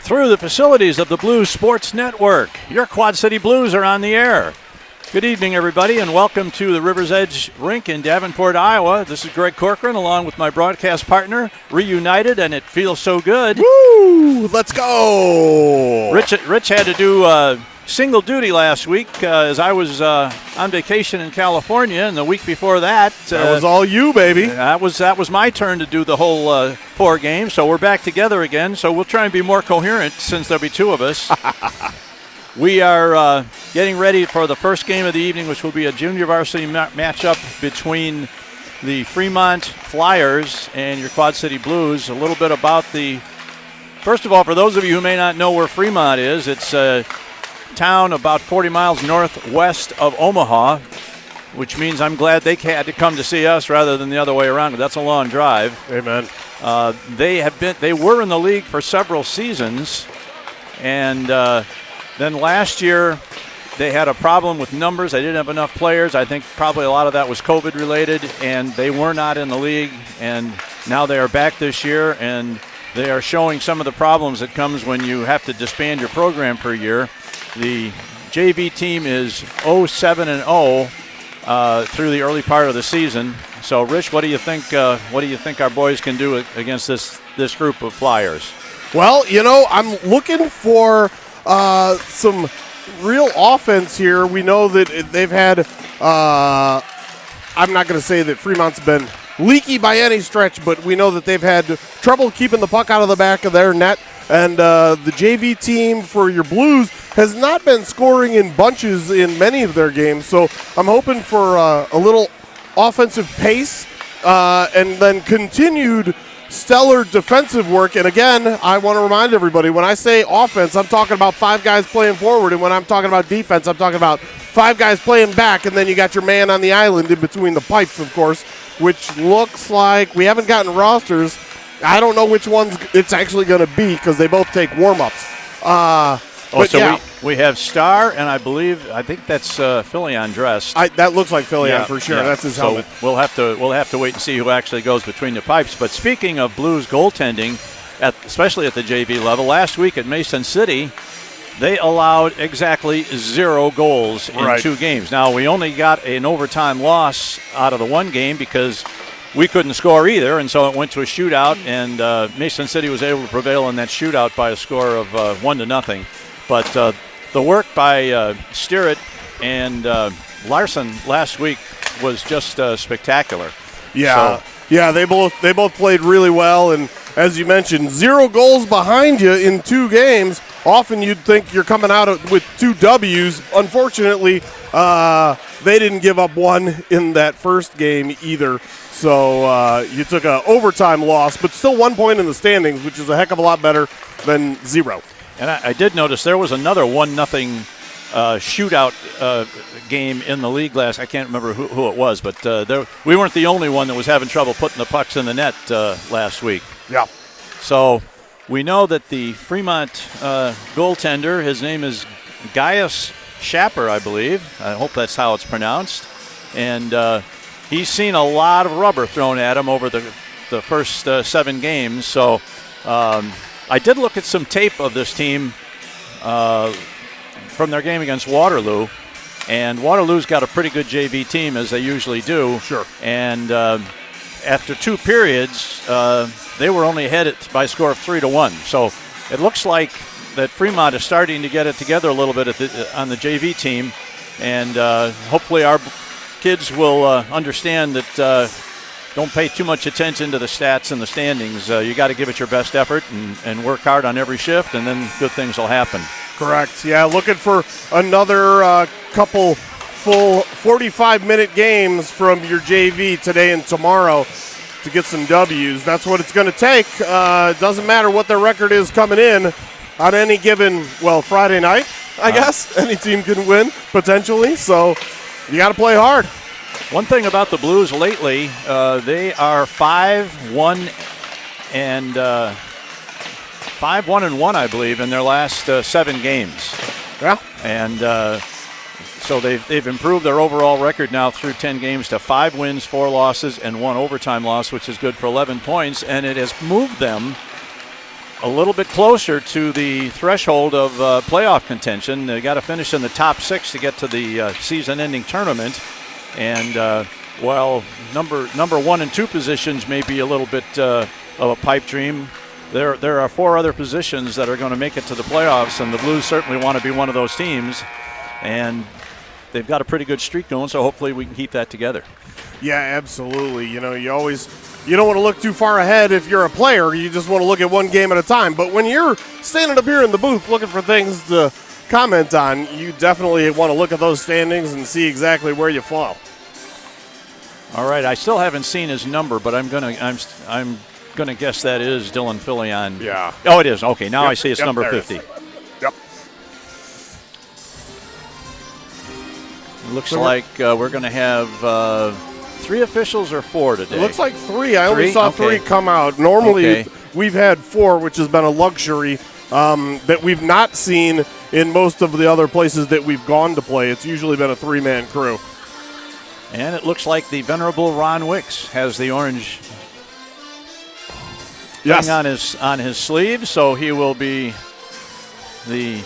through the facilities of the Blues Sports Network. Your Quad City Blues are on the air. Good evening, everybody, and welcome to the River's Edge Rink in Davenport, Iowa. This is Greg Corcoran, along with my broadcast partner, reunited, and it feels so good. Woo! Let's go! Rich had to do single duty last week as I was on vacation in California, and the week before that was all you, baby. That was my turn to do the whole 4 games. So we're back together again. So we'll try and be more coherent since there'll be 2 of us. We are getting ready for the first game of the evening, which will be a junior varsity matchup between the Fremont Flyers and your Quad City Blues. A little bit about first of all, for those of you who may not know where Fremont is, it's a town about 40 miles northwest of Omaha, which means I'm glad they had to come to see us rather than the other way around. That's a long drive. Amen. They were in the league for several seasons, and then last year they had a problem with numbers. They didn't have enough players. I think probably a lot of that was COVID related, and they were not in the league, and now they are back this year, and they are showing some of the problems that comes when you have to disband your program per year. The JV team is 0-7-0 through the early part of the season. So, Rich, what do you think? What do you think our boys can do against this group of Flyers? Well, I'm looking for some real offense here. We know that they've had. I'm not going to say that Fremont's been leaky by any stretch, but we know that they've had trouble keeping the puck out of the back of their net. And the JV team for your Blues has not been scoring in bunches in many of their games. So I'm hoping for a little offensive pace and then continued stellar defensive work. And again, I want to remind everybody, when I say offense, I'm talking about 5 guys playing forward. And when I'm talking about defense, I'm talking about 5 guys playing back. And then you got your man on the island in between the pipes, of course, which looks like we haven't gotten rosters. I don't know which ones it's actually going to be because they both take warm-ups. We have Star, and I think that's Philion dressed. That looks like Philion for sure. Yeah. That's his helmet. So we'll have to wait and see who actually goes between the pipes. But speaking of Blues goaltending, especially at the JV level, last week at Mason City, they allowed exactly 0 goals in 2 games. Now, we only got an overtime loss out of the 1 game because we couldn't score either, and so it went to a shootout, and Mason City was able to prevail in that shootout by a score of 1-0. But the work by Steeritt and Larson last week was just spectacular. Yeah, they both played really well, and as you mentioned, 0 goals behind you in 2 games. Often you'd think you're coming out with 2 W's. Unfortunately, they didn't give up 1 in that first game either. So you took an overtime loss, but still 1 point in the standings, which is a heck of a lot better than 0. And I did notice there was another 1-0 shootout game in the league last. I can't remember who it was, but we weren't the only one that was having trouble putting the pucks in the net last week. Yeah. So we know that the Fremont goaltender, his name is Gaius Schapper, I believe. I hope that's how it's pronounced. And he's seen a lot of rubber thrown at him over the first 7 games. So I did look at some tape of this team from their game against Waterloo. And Waterloo's got a pretty good JV team, as they usually do. Sure. And after 2 periods, they were only ahead by a score of 3-1. So it looks like that Fremont is starting to get it together a little bit on the JV team. And hopefully our kids will understand that don't pay too much attention to the stats and the standings. You got to give it your best effort and work hard on every shift, and then good things will happen. Correct. Yeah, looking for another couple full 45-minute games from your JV today and tomorrow to get some W's. That's what it's going to take. It doesn't matter what their record is coming in on any given, Friday night, I guess. Any team can win, potentially. So you got to play hard. One thing about the Blues lately, they are 5-1 and 5-1-1, I believe, in their last 7 games. Yeah, and so they've improved their overall record now through 10 games to 5 wins, 4 losses, and 1 overtime loss, which is good for 11 points, and it has moved them a little bit closer to the threshold of playoff contention. They got to finish in the top 6 to get to the season-ending tournament. And while number 1 and 2 positions may be a little bit of a pipe dream, there are 4 other positions that are going to make it to the playoffs, and the Blues certainly want to be one of those teams. And they've got a pretty good streak going, so hopefully we can keep that together. Yeah, absolutely. You don't want to look too far ahead if you're a player. You just want to look at one game at a time. But when you're standing up here in the booth looking for things to comment on, you definitely want to look at those standings and see exactly where you fall. All right, I still haven't seen his number, but I'm gonna guess that is Dylan Filion. Yeah. Oh, it is. Okay, now Yep, I see it's number 50. Yep. It looks like we're going to have 3 officials or 4 today. It looks like 3. I only 3? saw Okay. 3 come out. Normally, Okay. we've had 4, which has been a luxury that we've not seen in most of the other places that we've gone to play. It's usually been a 3-man crew. And it looks like the venerable Ron Wicks has the orange Yes. thing on his sleeve, so he will be the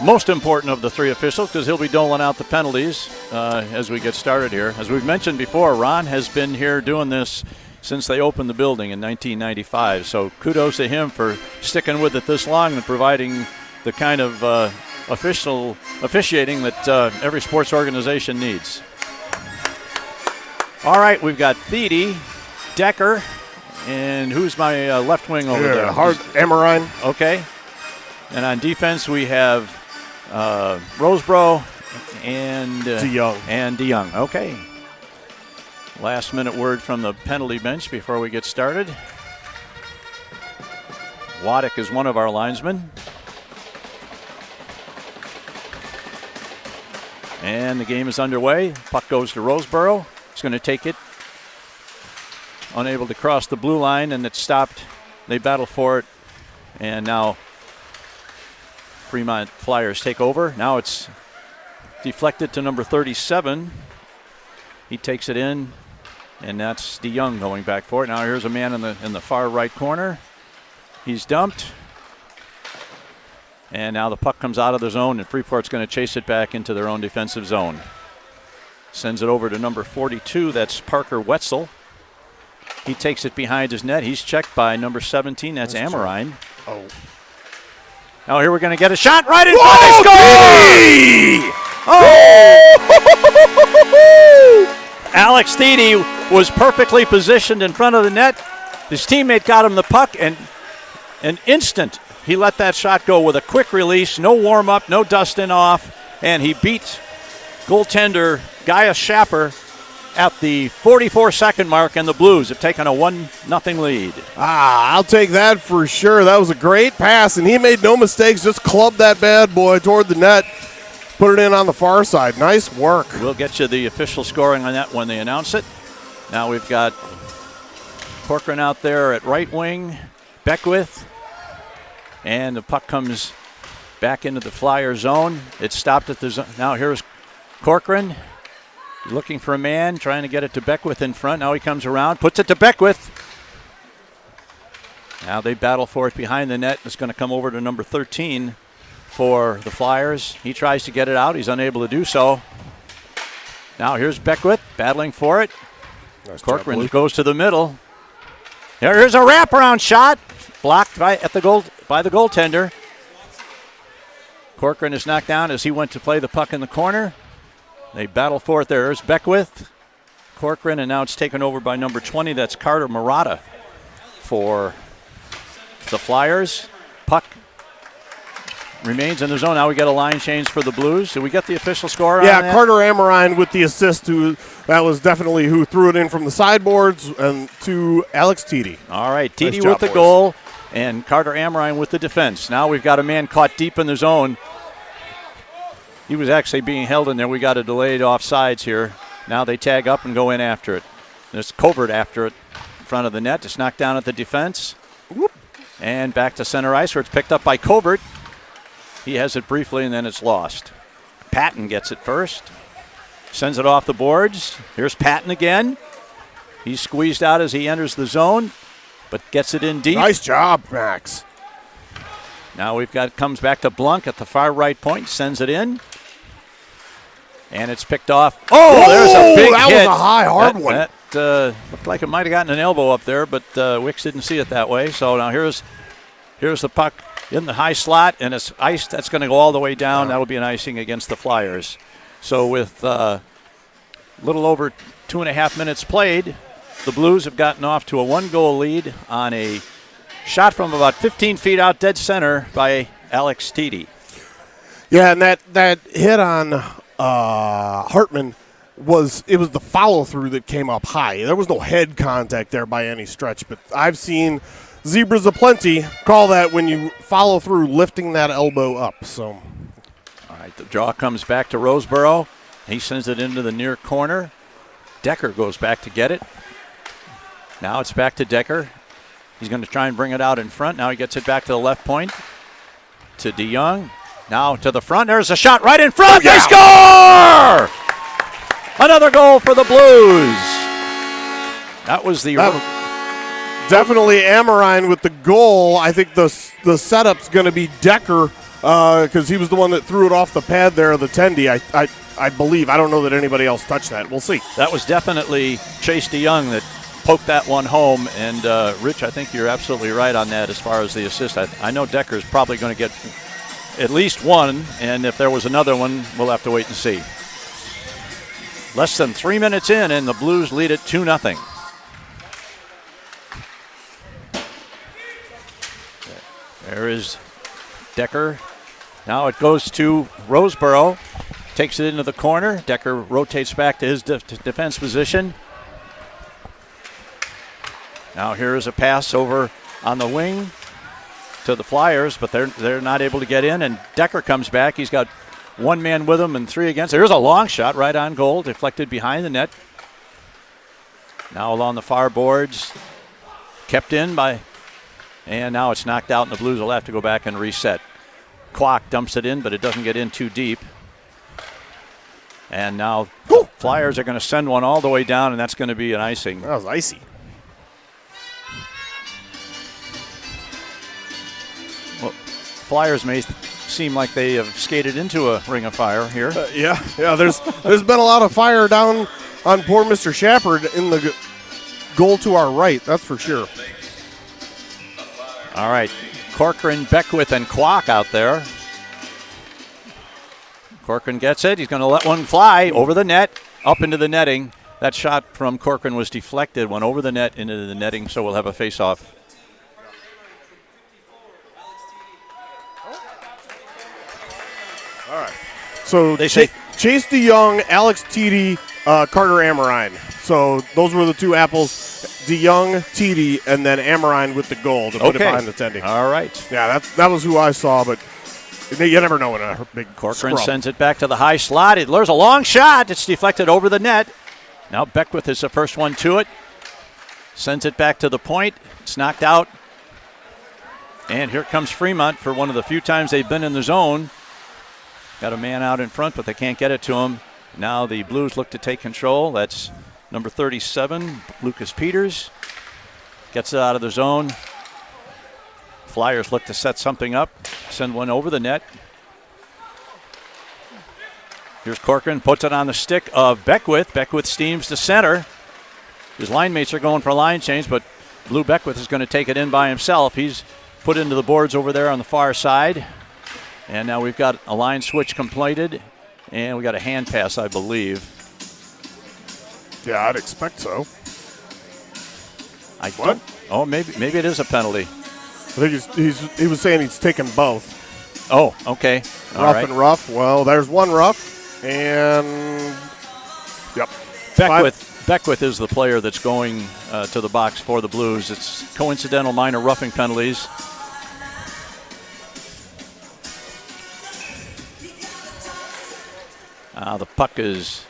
most important of the 3 officials because he'll be doling out the penalties as we get started here. As we've mentioned before, Ron has been here doing this since they opened the building in 1995, so kudos to him for sticking with it this long and providing the kind of officiating that every sports organization needs. All right, we've got Thede, Decker, and who's my left wing over there? Hard Amarine. Okay. And on defense, we have Roseborough and DeYoung. And DeYoung. Okay. Last minute word from the penalty bench before we get started. Waddick is one of our linesmen. And the game is underway. Puck goes to Roseborough. He's going to take it. Unable to cross the blue line, and it's stopped. They battle for it. And now Fremont Flyers take over. Now it's deflected to number 37. He takes it in, and that's DeYoung going back for it. Now here's a man in the far right corner. He's dumped. And now the puck comes out of the zone, and Freeport's going to chase it back into their own defensive zone. Sends it over to number 42. That's Parker Wetzel. He takes it behind his net. He's checked by number 17. That's Amarine. Oh. Now here we're going to get a shot right in front. They score! Oh! Alex Thede was perfectly positioned in front of the net. His teammate got him the puck, and an instant he let that shot go with a quick release, no warm-up, no dusting off, and he beat goaltender Gaius Schapper at the 44-second mark, and the Blues have taken a 1-0 lead. I'll take that for sure. That was a great pass, and he made no mistakes. Just clubbed that bad boy toward the net, put it in on the far side. Nice work. We'll get you the official scoring on that when they announce it. Now we've got Corcoran out there at right wing, Beckwith, and the puck comes back into the Flyer zone. It's stopped at the zone. Now here's Corcoran. Looking for a man, trying to get it to Beckwith in front. Now he comes around, puts it to Beckwith. Now they battle for it behind the net. It's going to come over to number 13 for the Flyers. He tries to get it out. He's unable to do so. Now here's Beckwith battling for it. Nice Corcoran job, goes to the middle. Here's a wraparound shot. Blocked by the goaltender. Corcoran is knocked down as he went to play the puck in the corner. They battle for it. There's Beckwith, Corcoran, and now it's taken over by number 20. That's Carter Murata for the Flyers. Puck remains in the zone. Now we get a line change for the Blues. Did we get the official score on that? Carter Amarine with the assist. That was definitely who threw it in from the sideboards, and to Alex Thede. All right, Thede Nice with job, the boys. goal, and Carter Amarine with the defense. Now we've got a man caught deep in the zone. He was actually being held in there. We got a delayed offsides here. Now they tag up and go in after it. There's Covert after it in front of the net. It's knocked down at the defense. Whoop. And back to center ice where it's picked up by Covert. He has it briefly and then it's lost. Patton gets it first. Sends it off the boards. Here's Patton again. He's squeezed out as he enters the zone. but gets it in deep. Nice job, Max. Now comes back to Blunk at the far right point, sends it in. And it's picked off. Oh, there's a big that hit. was a high, hard one. That looked like it might have gotten an elbow up there, but Wicks didn't see it that way. So now here's the puck in the high slot, and it's iced. That's going to go all the way down. That'll be an icing against the Flyers. So with little over 2.5 minutes played, the Blues have gotten off to a 1-goal lead on a shot from about 15 feet out dead center by Alex Teedy. Yeah, and that hit on Hartman was the follow-through that came up high. There was no head contact there by any stretch, but I've seen zebras aplenty call that when you follow through lifting that elbow up. So, all right, the draw comes back to Roseboro. He sends it into the near corner. Decker goes back to get it. Now it's back to Decker. He's going to try and bring it out in front. Now he gets it back to the left point to DeYoung. Now to the front. There's a shot right in front. They score! Another goal for the Blues. That was definitely Amorine with the goal. I think the setup's going to be Decker because he was the one that threw it off the pad there of the tendy. I believe. I don't know that anybody else touched that. We'll see. That was definitely Chase DeYoung that poked that one home. And, Rich, I think you're absolutely right on that as far as the assist. I know Decker's probably going to get at least one, and if there was another one, we'll have to wait and see. Less than 3 minutes in, and the Blues lead it 2-0. There is Decker. Now it goes to Roseboro. Takes it into the corner. Decker rotates back to his defense position. Now here is a pass over on the wing to the Flyers, but they're not able to get in, and Decker comes back. He's got one man with him and 3 against. There's a long shot right on goal, deflected behind the net. Now along the far boards, kept in and now it's knocked out, and the Blues will have to go back and reset. Kwok dumps it in, but it doesn't get in too deep. And now the Flyers are going to send one all the way down, and that's going to be an icing. That was icy. Well, Flyers may seem like they have skated into a ring of fire here. Yeah. There's been a lot of fire down on poor Mr. Shepard in the goal to our right. That's for sure. All right, Corcoran, Beckwith, and Kwok out there. Corcoran gets it. He's going to let one fly over the net, up into the netting. That shot from Corcoran was deflected, went over the net into the netting, so we'll have a face-off. All right. So they say Chase DeYoung, Alex Teedy, Carter Amorine. So those were the two apples. DeYoung, Teedy, and then Amorine with the goal to put it behind the tendy. All right. Yeah, that was who I saw, but you never know in a big Corcoran scrub. sends it back to the high slot. There's a long shot. It's deflected over the net. Now Beckwith is the first one to it. Sends it back to the point. It's knocked out. And here comes Fremont for one of the few times they've been in the zone. Got a man out in front, but they can't get it to him. Now the Blues look to take control. That's number 37, Lucas Peters. Gets it out of the zone. Flyers look to set something up. Send one over the net. Here's Corcoran, puts it on the stick of Beckwith. Beckwith steams to center. His line mates are going for a line change, but Blue Beckwith is going to take it in by himself. He's put into the boards over there on the far side. And now we've got a line switch completed, and we got a hand pass, I believe. Yeah, I'd expect so. Maybe it is a penalty. I think he was saying he's taken both. Oh, okay. Rough and rough. Well, there's one rough, and yep. Beckwith is the player that's going to the box for the Blues. It's coincidental minor roughing penalties. The puck is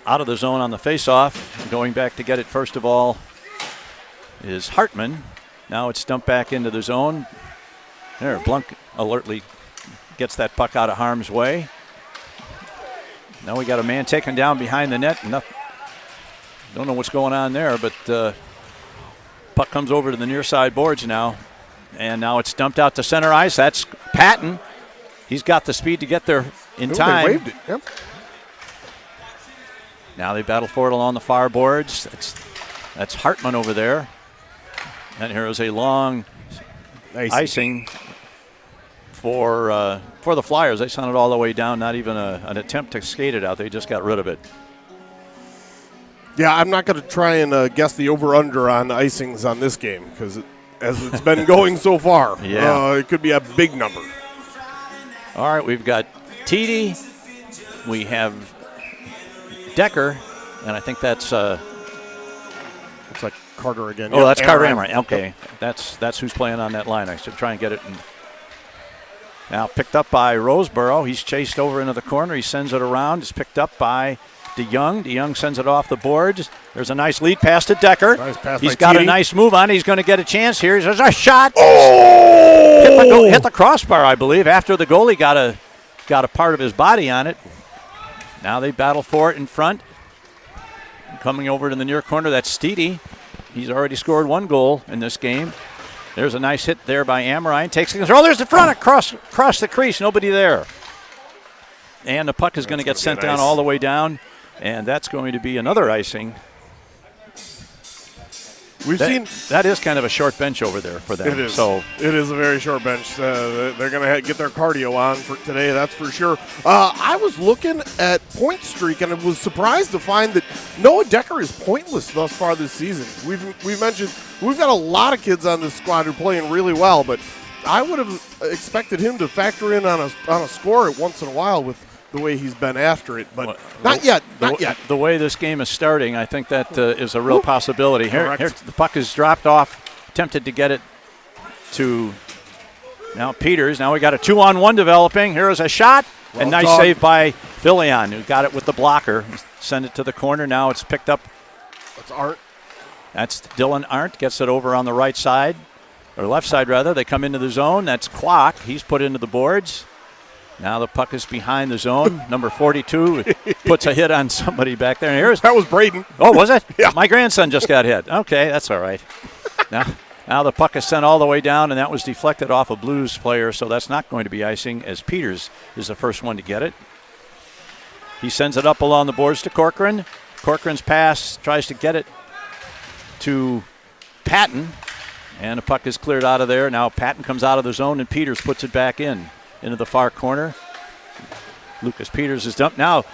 out of the zone on the faceoff. Going back to get it first of all is Hartman. Now it's dumped back into the zone. There, Blunk alertly gets that puck out of harm's way. Now we got a man taken down behind the net. Don't know what's going on there, but Puck comes over to the near side boards now. And now it's dumped out to center ice. That's Patton. He's got the speed to get there in time. They waved it. Yep. Now they battle for it along the far boards. That's Hartman over there. And here is a long icing for the Flyers. They sent it all the way down. Not even an attempt to skate it out. They just got rid of it. Yeah, I'm not going to try and guess the over-under on icings on this game because as it's been going so far, it could be a big number. All right, we've got Teedy. We have Decker, and I think that's it's like Carter again. Oh, that's Carter Amrine. Okay, that's who's playing on that line. I should try and get it. Now picked up by Roseborough. He's chased over into the corner. He sends it around. It's picked up by DeYoung. DeYoung sends it off the boards. There's a nice lead pass to Decker. Nice pass He's by got Teedy. a nice move on. He's going to get a chance here. There's a shot. Oh! Hit the crossbar, I believe, after the goalie got a part of his body on it. Now they battle for it in front. Coming over to the near corner, that's Steedy. He's already scored one goal in this game. There's a nice hit there by Amrine. Takes the control. There's the front across the crease. Nobody there. And the puck is going to get sent down all the way down. And that's going to be another icing. That is kind of a short bench over there for them. It is. So it is a very short bench. They're going to get their cardio on for today, that's for sure. I was looking at point streak, and I was surprised to find that Noah Decker is pointless thus far this season. We've mentioned we've got a lot of kids on this squad who are playing really well, but I would have expected him to factor in on a score once in a while with the way he's been after it, but not yet. The way this game is starting, I think that is a real possibility. Here, the puck is dropped off, attempted to get it to now Peters. Now we got a 2-on-1 developing. Here is a shot, and nice save by Filion, who got it with the blocker. Send it to the corner. Now it's picked up. That's Arndt. That's Dylan Arndt, gets it over on the right side, or left side rather. They come into the zone. That's Kwok. He's put into the boards. Now the puck is behind the zone. Number 42 puts a hit on somebody back there. And that was Braden. Oh, was it? Yeah. My grandson just got hit. Okay, that's all right. Now the puck is sent all the way down, and that was deflected off a Blues player, so that's not going to be icing, as Peters is the first one to get it. He sends it up along the boards to Corcoran. Corcoran's pass tries to get it to Patton, and the puck is cleared out of there. Now Patton comes out of the zone, and Peters puts it back into the far corner. Lucas Peters is dumped. Now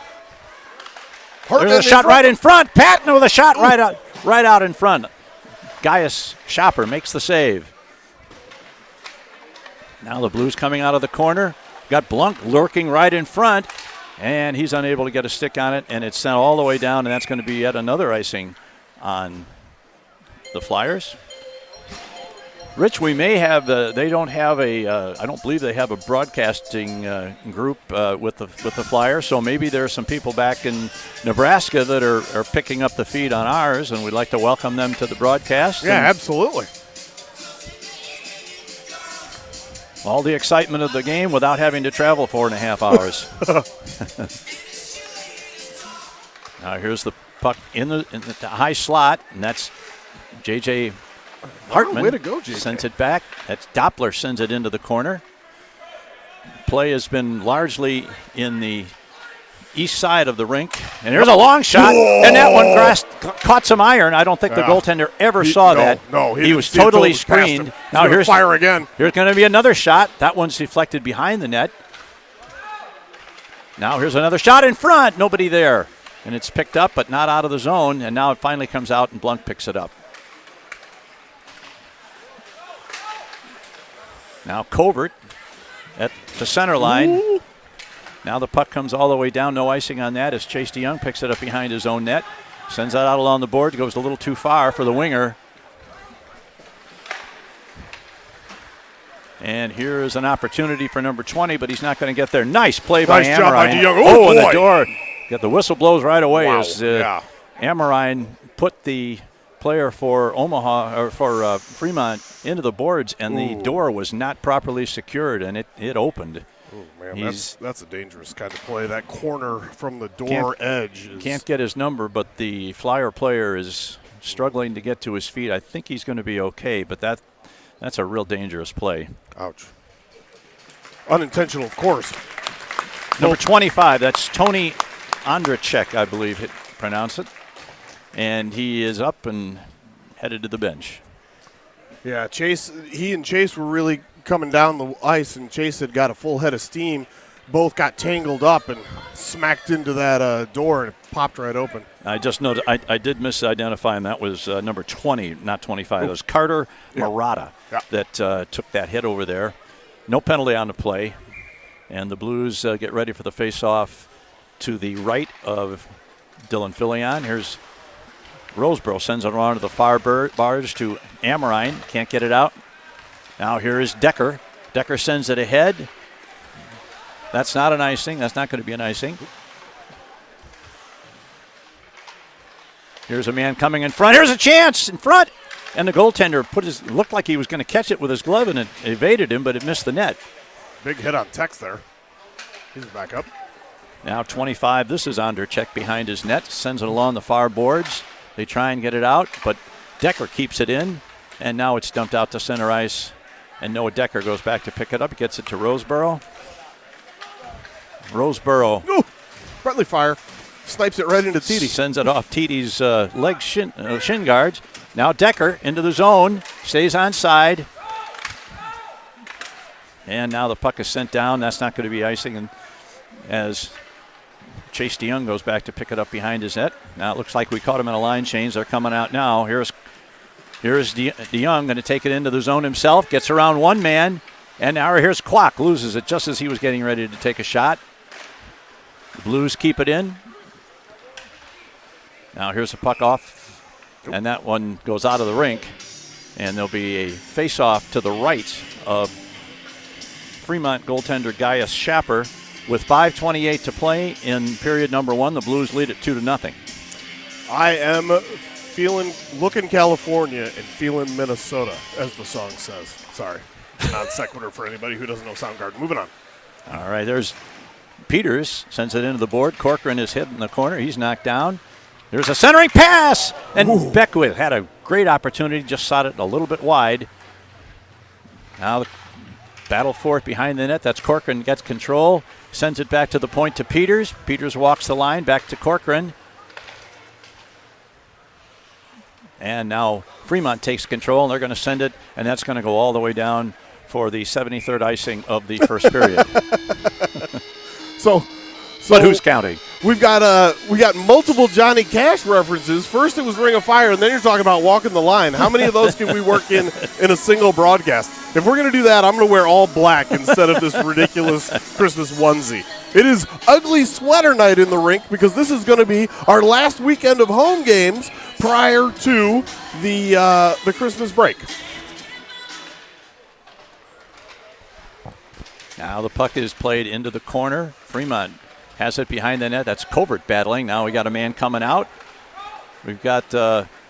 there's a shot right in front. Patton with a shot right out in front. Gaius Schopper makes the save. Now the Blues coming out of the corner. Got Blunk lurking right in front, and he's unable to get a stick on it, and it's sent all the way down, and that's going to be yet another icing on the Flyers. Rich, we may have they don't have I don't believe they have a broadcasting group with the Flyers, so maybe there are some people back in Nebraska that are picking up the feed on ours, and we'd like to welcome them to the broadcast. Yeah, absolutely. All the excitement of the game without having to travel 4.5 hours. Now here's the puck in the high slot, and that's J.J. Hartman. Way to go, J.J. Sends it back. That's Doppler sends it into the corner. Play has been largely in the east side of the rink. And there's a long shot. Whoa! And that one caught some iron. I don't think the goaltender ever saw that. No, he was totally screened. Now here's fire again. Here's going to be another shot. That one's deflected behind the net. Now here's another shot in front. Nobody there. And it's picked up, but not out of the zone. And now it finally comes out, and Blunk picks it up. Now Covert at the center line. Ooh. Now the puck comes all the way down. No icing on that as Chase DeYoung picks it up behind his own net. Sends that out along the board. Goes a little too far for the winger. And here is an opportunity for number 20, but he's not going to get there. Nice play by Amrine. Job by DeYoung. Oh, and the door. Got the whistle blows right away as yeah. Amrine put the player for Omaha or for Fremont into the boards, and the door was not properly secured, and it opened. Oh man, that's a dangerous kind of play. That corner from the door edge can't get his number, but the Flyer player is struggling to get to his feet. I think he's going to be okay, but that's a real dangerous play. Ouch. Unintentional, of course. Number 25, that's Tony Andrachek, I believe it pronounce it. And he is up and headed to the bench. Yeah, he and Chase were really coming down the ice, and Chase had got a full head of steam. Both got tangled up and smacked into that door, and it popped right open. I just noted, I did misidentify him. That was number 20, not 25. It was Carter Murata that took that hit over there. No penalty on the play. And the Blues get ready for the face-off to the right of Dylan Filion. Here's Roseboro, sends it around to the far bars to Amorine. Can't get it out. Now here is Decker. Decker sends it ahead. That's not an icing. That's not going to be an icing. Here's a man coming in front. Here's a chance in front. And the goaltender looked like he was going to catch it with his glove, and it evaded him, but it missed the net. Big hit on Tex there. He's back up. Now 25. This is Ondercheck behind his net. Sends it along the far boards. They try and get it out, but Decker keeps it in. And now it's dumped out to center ice. And Noah Decker goes back to pick it up. He gets it to Roseboro. Roseboro. Ooh, friendly fire. Snipes it right into Titi. Sends it off Titi's leg shin guards. Now Decker into the zone. Stays on side. And now the puck is sent down. That's not going to be icing. And as Chase DeYoung goes back to pick it up behind his net. Now it looks like we caught him in a line change. They're coming out now. Here's DeYoung going to take it into the zone himself. Gets around one man. And now here's Kwok. Loses it just as he was getting ready to take a shot. The Blues keep it in. Now here's a puck off. And that one goes out of the rink. And there'll be a face-off to the right of Fremont goaltender Gaius Schapper. With 5:28 to play in period number one, the Blues lead it 2-0. I am looking California and feeling Minnesota, as the song says. Sorry, non sequitur for anybody who doesn't know Soundgarden. Moving on. All right, there's Peters, sends it into the board. Corcoran is hit in the corner. He's knocked down. There's a centering pass, and Beckwith had a great opportunity, just shot it a little bit wide. Now the battle for it behind the net. That's Corcoran, gets control, sends it back to the point to Peters. Peters walks the line back to Corcoran. And now Fremont takes control, and they're going to send it, and that's going to go all the way down for the 73rd icing of the first period. So but who's counting? We got multiple Johnny Cash references. First it was Ring of Fire, and then you're talking about Walking the Line. How many of those can we work in a single broadcast? If we're going to do that, I'm going to wear all black instead of this ridiculous Christmas onesie. It is ugly sweater night in the rink because this is going to be our last weekend of home games prior to the Christmas break. Now the puck is played into the corner. Fremont has it behind the net. That's Covert battling. Now we got a man coming out. We've got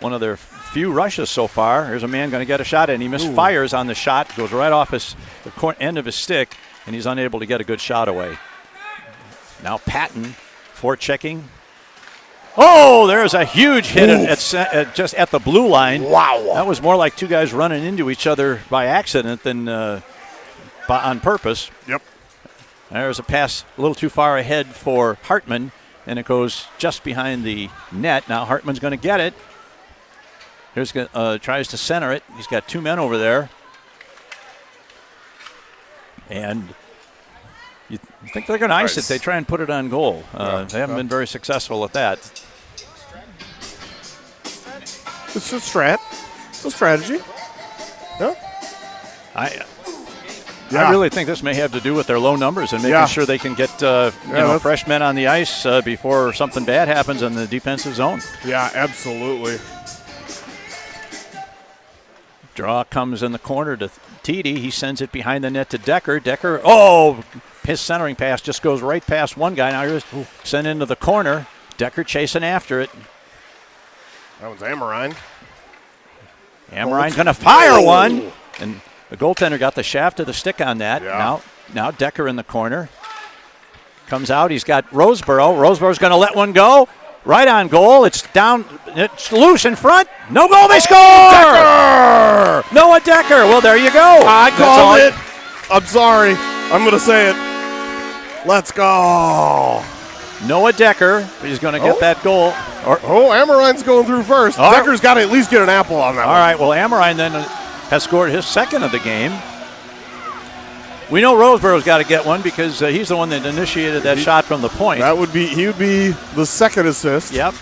one of their few rushes so far. Here's a man going to get a shot, and he misfires on the shot. Goes right off the end of his stick, and he's unable to get a good shot away. Now Patton forechecking. Oh, there's a huge hit just at the blue line. Wow. That was more like two guys running into each other by accident than on purpose. Yep. There's a pass a little too far ahead for Hartman, and it goes just behind the net. Now Hartman's going to get it. Here's tries to center it. He's got two men over there. And you think they're going to ice it. They try and put it on goal. They haven't been very successful at that. It's a strat. It's a strategy. Yeah. I really think this may have to do with their low numbers and making sure they can get fresh men on the ice before something bad happens in the defensive zone. Yeah, absolutely. Draw comes in the corner to Titi. He sends it behind the net to Decker. Decker, his centering pass just goes right past one guy. Now here's sent into the corner. Decker chasing after it. That one's Amorine. Amorine's going to fire one. And the goaltender got the shaft of the stick on that. Yeah. Now Decker in the corner. Comes out. He's got Roseboro. Roseboro's going to let one go. right on goal. It's down. It's loose in front. No goal. They score. Decker! Noah Decker. Well, there you go. I called it. I'm sorry. I'm going to say it. Let's go. Noah Decker. He's going to get that goal. Amorine's going through first. Decker's got to at least get an apple on that one. All right. Well, Amorine then has scored his second of the game. We know Roseboro's got to get one because he's the one that initiated that shot from the point. He would be the second assist. Yep.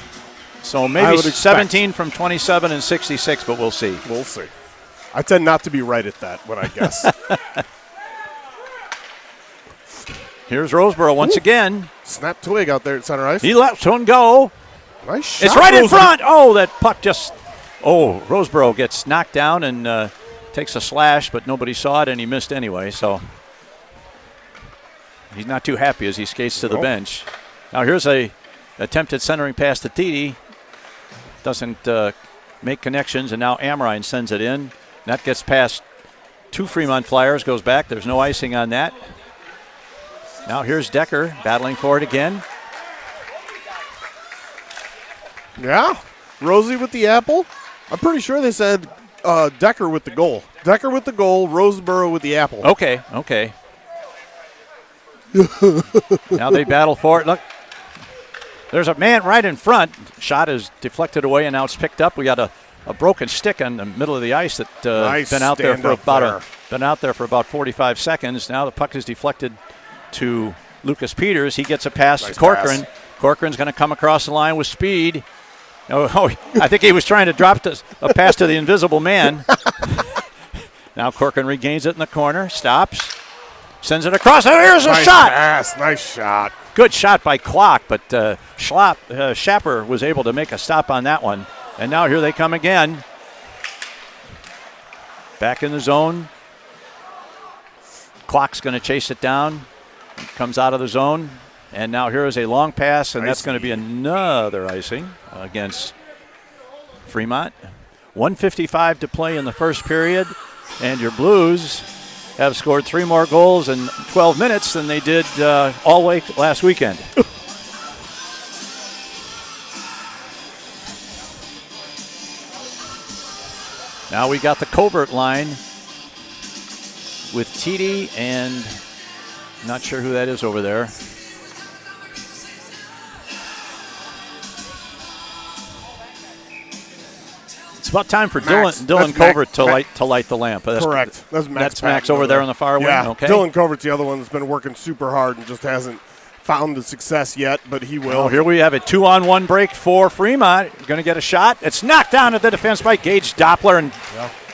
So maybe 17 from 27 and 66, but we'll see. We'll see. I tend not to be right at that when I guess. Here's Roseboro once again. Snap twig out there at center ice. He lets one go. Nice shot. It's right in front. Oh, that puck just. Oh, Roseboro gets knocked down and takes a slash, but nobody saw it, and he missed anyway. So he's not too happy as he skates to the bench. Now here's a attempted centering pass to Titi. Doesn't make connections, and now Amorine sends it in. That gets past two Fremont Flyers, goes back. There's no icing on that. Now here's Decker battling for it again. Yeah, Rosie with the apple. I'm pretty sure they said Decker with the goal. Decker with the goal, Roseboro with the apple. Okay. Now they battle for it. Look, there's a man right in front. Shot is deflected away, and now it's picked up. We got a broken stick in the middle of the ice that been out there for about 45 seconds. Now the puck is deflected to Lucas Peters. He gets a pass to Corcoran. Corcoran's going to come across the line with speed. Oh, I think he was trying to drop a pass to the invisible man. Now Corcoran regains it in the corner, stops, sends it across. Here's a shot. Nice shot. Good shot by Klock, but Schapper was able to make a stop on that one. And now here they come again. Back in the zone. Klock's going to chase it down. Comes out of the zone. And now here is a long pass, and that's going to be another icing against Fremont. 1:55 to play in the first period, and your Blues have scored 3 more goals in 12 minutes than they did all week last weekend. Now we got the covert line with Titi and not sure who that is over there. It's about time for Dylan Covert to light the lamp. Correct. That's Max over there on the far wing. Okay. Dylan Covert's the other one that's been working super hard and just hasn't found the success yet, but he will. Oh, here we have a 2-on-1 break for Fremont. Going to get a shot. It's knocked down at the defense by Gage Doppler and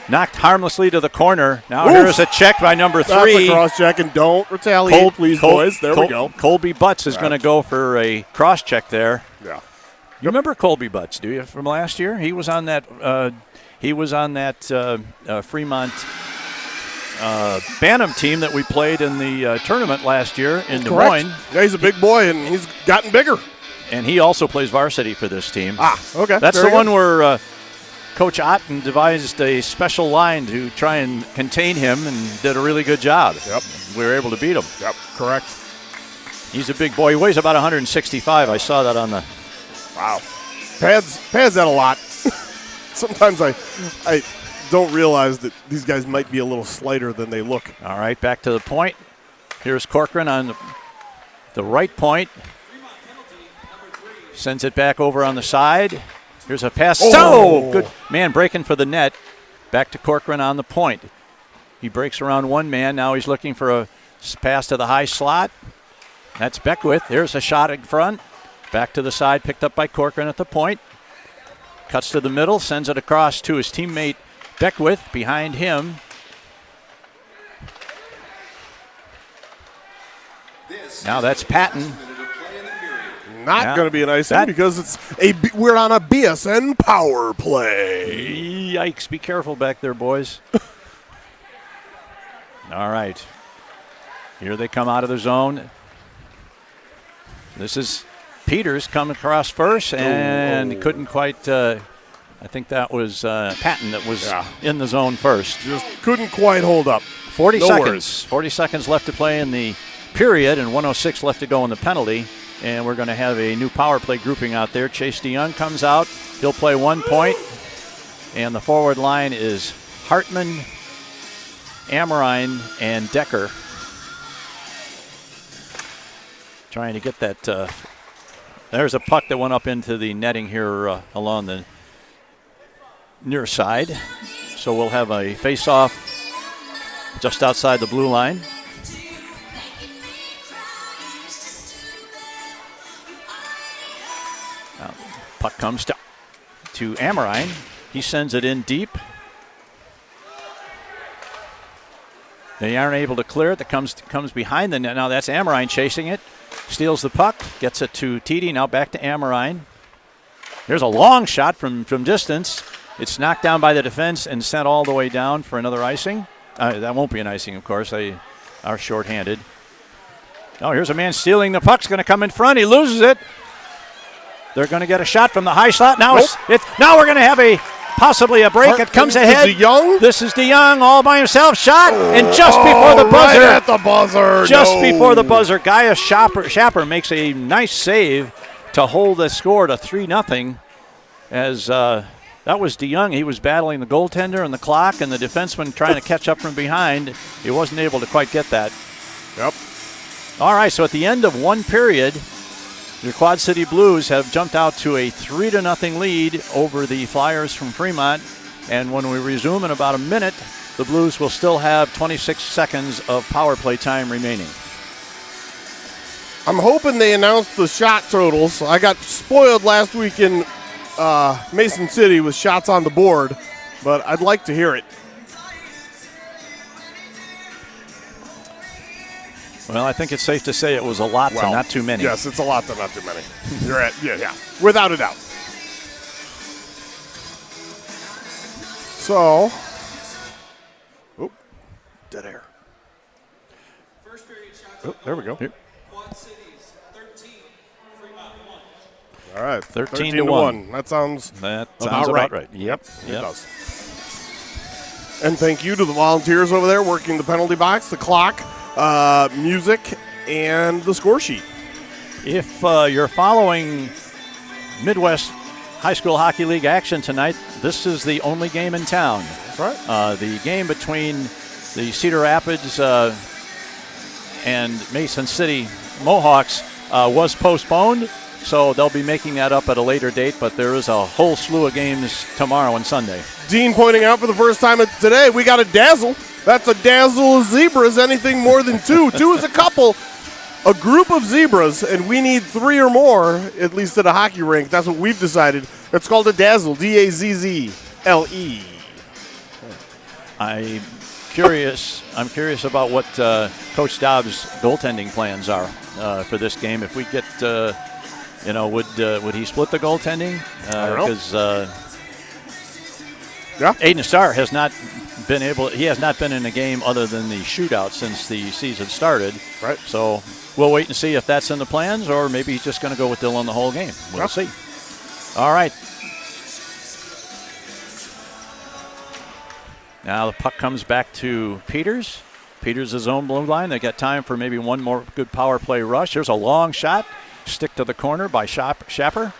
knocked harmlessly to the corner. Now here's a check by number 3. That's a cross check, and don't retaliate, please, boys. There we go. Colby Butts is going to go for a cross check there. Yeah. You remember Colby Butts, do you, from last year? He was on that. Fremont Bantam team that we played in the tournament last year in Des Moines. Yeah, he's a big boy, and he's gotten bigger. And he also plays varsity for this team. Okay. That's the one where Coach Otten devised a special line to try and contain him and did a really good job. Yep. We were able to beat him. Yep, correct. He's a big boy. He weighs about 165. I saw that on the... Wow. Pads that a lot. Sometimes I don't realize that these guys might be a little slighter than they look. All right, back to the point. Here's Corcoran on the right point. Sends it back over on the side. Here's a pass. Oh, good man breaking for the net. Back to Corcoran on the point. He breaks around one man. Now he's looking for a pass to the high slot. That's Beckwith. Here's a shot in front. Back to the side, picked up by Corcoran at the point. Cuts to the middle, sends it across to his teammate Beckwith behind him. Now that's Patton. Not going to be an icing because we're on a BSN power play. Yikes, be careful back there, boys. All right. Here they come out of the zone. This is Peters coming across first, and he couldn't quite. I think that was Patton that was in the zone first. Just couldn't quite hold up. 40 seconds. 40 seconds left to play in the period, and 1:06 left to go in the penalty. And we're going to have a new power play grouping out there. Chase DeYoung comes out. He'll play 1 point. And the forward line is Hartman, Amrine, and Decker. Trying to get that. There's a puck that went up into the netting here along the near side. So we'll have a face-off just outside the blue line. Now, puck comes to Amrine. He sends it in deep. They aren't able to clear it. That comes behind the net. Now that's Amrine chasing it. Steals the puck. Gets it to Titi. Now back to Amrine. There's a long shot from distance. It's knocked down by the defense and sent all the way down for another icing. That won't be an icing, of course. They are shorthanded. Oh, here's a man stealing the puck's going to come in front. He loses it. They're going to get a shot from the high slot. Now now we're going to have possibly a break. It comes ahead. DeYoung? This is DeYoung all by himself. Shot, and just before the buzzer. Right at the buzzer. Before the buzzer, Gaius Schapper makes a nice save to hold the score to 3-0. As that was DeYoung. He was battling the goaltender and the clock, and the defenseman trying to catch up from behind. He wasn't able to quite get that. Yep. All right, so at the end of one period, the Quad City Blues have jumped out to a 3-0 lead over the Flyers from Fremont. And when we resume in about a minute, the Blues will still have 26 seconds of power play time remaining. I'm hoping they announce the shot totals. I got spoiled last week in Mason City with shots on the board, but I'd like to hear it. Well, I think it's safe to say it was a lot to not too many. Yes, it's a lot to not too many. You're at, yeah, without a doubt. So, dead air. First period shots there we go. Here. Quad Cities 13, Fremont 1. All right, 13 to 1. That sounds about right. Yep, it does. And thank you to the volunteers over there working the penalty box, the clock, music, and the score sheet. If you're following Midwest High School Hockey League action tonight, this is the only game in town. That's right. The game between the Cedar Rapids and Mason City Mohawks was postponed, so they'll be making that up at a later date, but there is a whole slew of games tomorrow and Sunday. Dean pointing out for the first time today, we got a dazzle. That's a dazzle of zebras, anything more than two. Two is a couple, a group of zebras, and we need 3 or more, at least at a hockey rink. That's what we've decided. It's called a dazzle, D-A-Z-Z-L-E. I'm curious about what Coach Dobbs' goaltending plans are for this game. If we get, would he split the goaltending? I don't know. Because Yeah. Aiden Starr has not been in a game other than the shootout since the season started. Right. So we'll wait and see if that's in the plans, or maybe he's just going to go with Dylan the whole game. We'll see. All right. Now the puck comes back to Peters. Peters' his own blue line. They got time for maybe one more good power play rush. Here's a long shot. Stick to the corner by Schapper.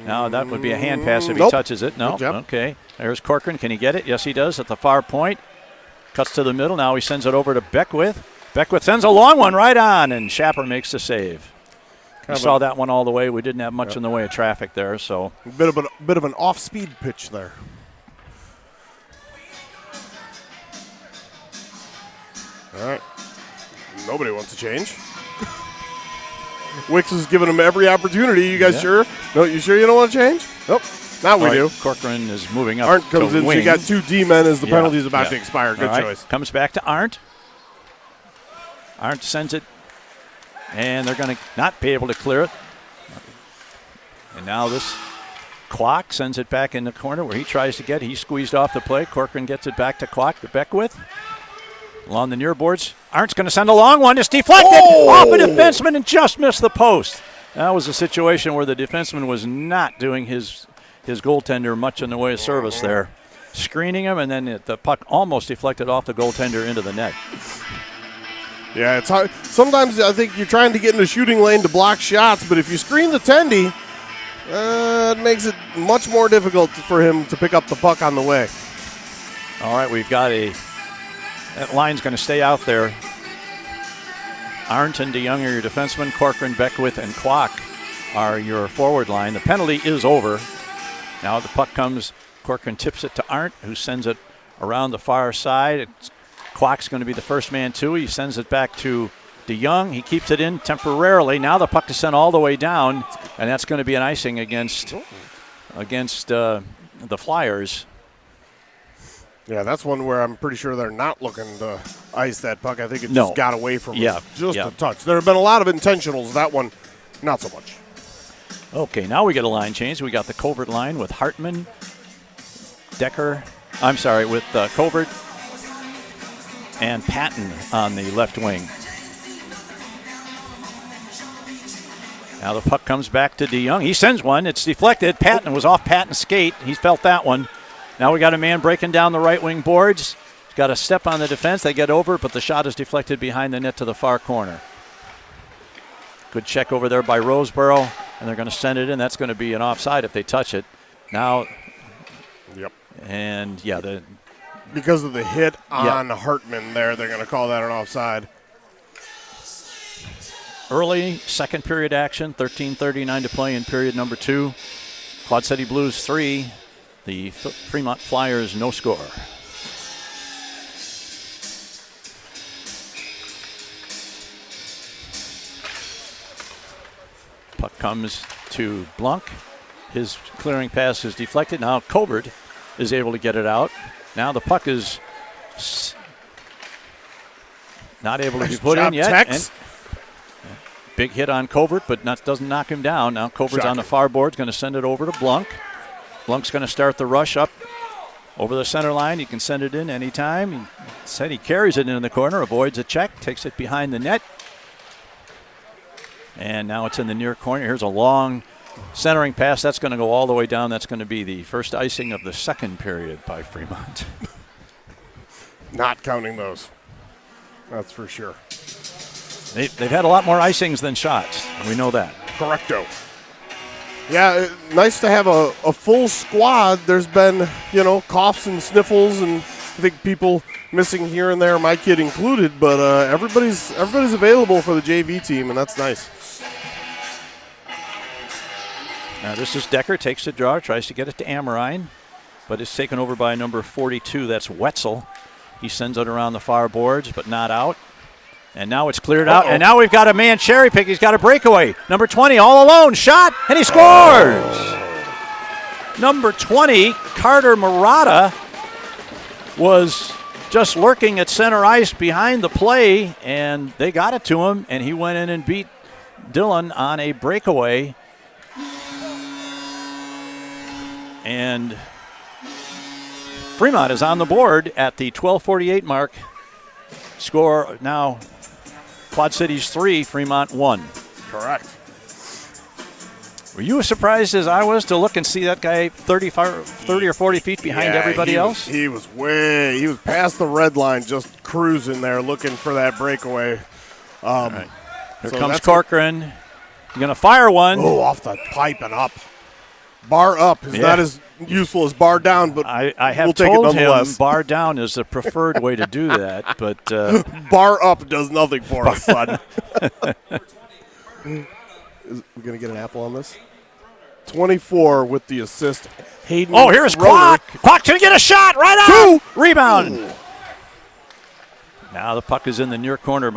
Now that would be a hand pass if he touches it. No. Okay. There's Corcoran. Can he get it? Yes, he does at the far point. Cuts to the middle. Now he sends it over to Beckwith. Beckwith sends a long one right on, and Schapper makes the save. We saw that one all the way. We didn't have much in the way of traffic there. So a bit of an off-speed pitch there. All right. Nobody wants to change. Wicks is giving him every opportunity. You guys sure? No, you sure you don't want to change? Nope. Now we do. Corcoran is moving up. Arndt comes to in, wing. so you got 2 D-men as the penalty is about to expire. Good choice. Comes back to Arndt. Arndt sends it, and they're going to not be able to clear it. And now this Kwok sends it back in the corner where he tries to get it. He squeezed off the play. Corcoran gets it back to Kwok, to Beckwith. Along the near boards, Arndt's going to send a long one. It's deflected off a defenseman and just missed the post. That was a situation where the defenseman was not doing his goaltender much in the way of service there. Screening him, and then the puck almost deflected off the goaltender into the net. Yeah, it's hard. Sometimes I think you're trying to get in the shooting lane to block shots, but if you screen the tendy, it makes it much more difficult for him to pick up the puck on the way. All right, we've got that line's going to stay out there. Arndt and DeYoung are your defensemen. Corcoran, Beckwith, and Kwok are your forward line. The penalty is over. Now the puck comes. Corcoran tips it to Arndt, who sends it around the far side. Kwok's going to be the first man too. He sends it back to DeYoung. He keeps it in temporarily. Now the puck is sent all the way down, and that's going to be an icing against the Flyers. Yeah, that's one where I'm pretty sure they're not looking to ice that puck. I think it just got away from him. Just a touch. There have been a lot of intentionals. That one, not so much. Okay, now we get a line change. We got the Covert line with Hartman, with Covert and Patton on the left wing. Now the puck comes back to DeYoung. He sends one. It's deflected. Patton was off Patton's skate. He felt that one. Now we got a man breaking down the right wing boards. He's got a step on the defense. They get over it, but the shot is deflected behind the net to the far corner. Good check over there by Roseboro, and they're going to send it in. That's going to be an offside if they touch it. Now, and because of the hit on Hartman there, they're going to call that an offside. Early second period action, 13:39 to play in period number 2. Quad City Blues 3, the Fremont Flyers no score. Puck comes to Blunk. His clearing pass is deflected. Now Covert is able to get it out. Now the puck is not able to be put in yet. And big hit on Covert, but doesn't knock him down. Now Covert's on the far board, going to send it over to Blunk. Blunk's going to start the rush up over the center line. He can send it in anytime. He said he carries it in the corner, avoids a check, takes it behind the net. And now it's in the near corner. Here's a long centering pass. That's going to go all the way down. That's going to be the first icing of the second period by Fremont. Not counting those. That's for sure. They've had a lot more icings than shots. We know that. Correcto. Yeah, nice to have a full squad. There's been, coughs and sniffles, and I think people missing here and there, my kid included. But everybody's available for the JV team, and that's nice. Now this is Decker, takes the draw, tries to get it to Amorine, but it's taken over by number 42. That's Wetzel. He sends it around the far boards, but not out. And now it's cleared out, and now we've got a man cherry pick. He's got a breakaway. Number 20 all alone, shot, and he scores! Number 20, Carter Murata, was just lurking at center ice behind the play, and they got it to him, and he went in and beat Dillon on a breakaway. And Fremont is on the board at the 12:48 mark. Score now Quad Cities 3, Fremont 1. Correct. Were you as surprised as I was to look and see that guy 30 or 40 feet behind everybody else? He was past the red line, just cruising there looking for that breakaway. Right. Here comes Corcoran. He's going to fire one. Oh, off the pipe and up. Bar up is not as useful as bar down, but I have we'll take it told him nonetheless. bar down is the preferred way to do that, but bar up does nothing for us, son. Is we going to get an apple on this? 24 with the assist. Hayden. Oh, here's Kwok. Kwok's going to get a shot right on. 2. Rebound. Ooh. Now the puck is in the near corner.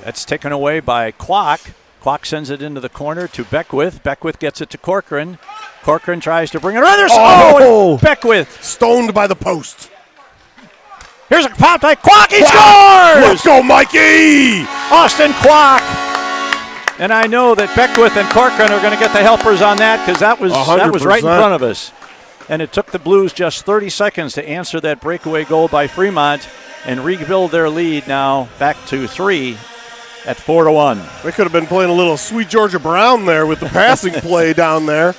That's taken away by Kwok. Kwok sends it into the corner to Beckwith. Beckwith gets it to Corcoran. Corcoran tries to bring it around. Beckwith. Stoned by the post. Here's a pop by Kwok. He scores! Let's go, Mikey! Austin Kwok. And I know that Beckwith and Corcoran are going to get the helpers on that because that was right in front of us. And it took the Blues just 30 seconds to answer that breakaway goal by Fremont and rebuild their lead now back to 3 at 4-1. They could have been playing a little Sweet Georgia Brown there with the passing play down there.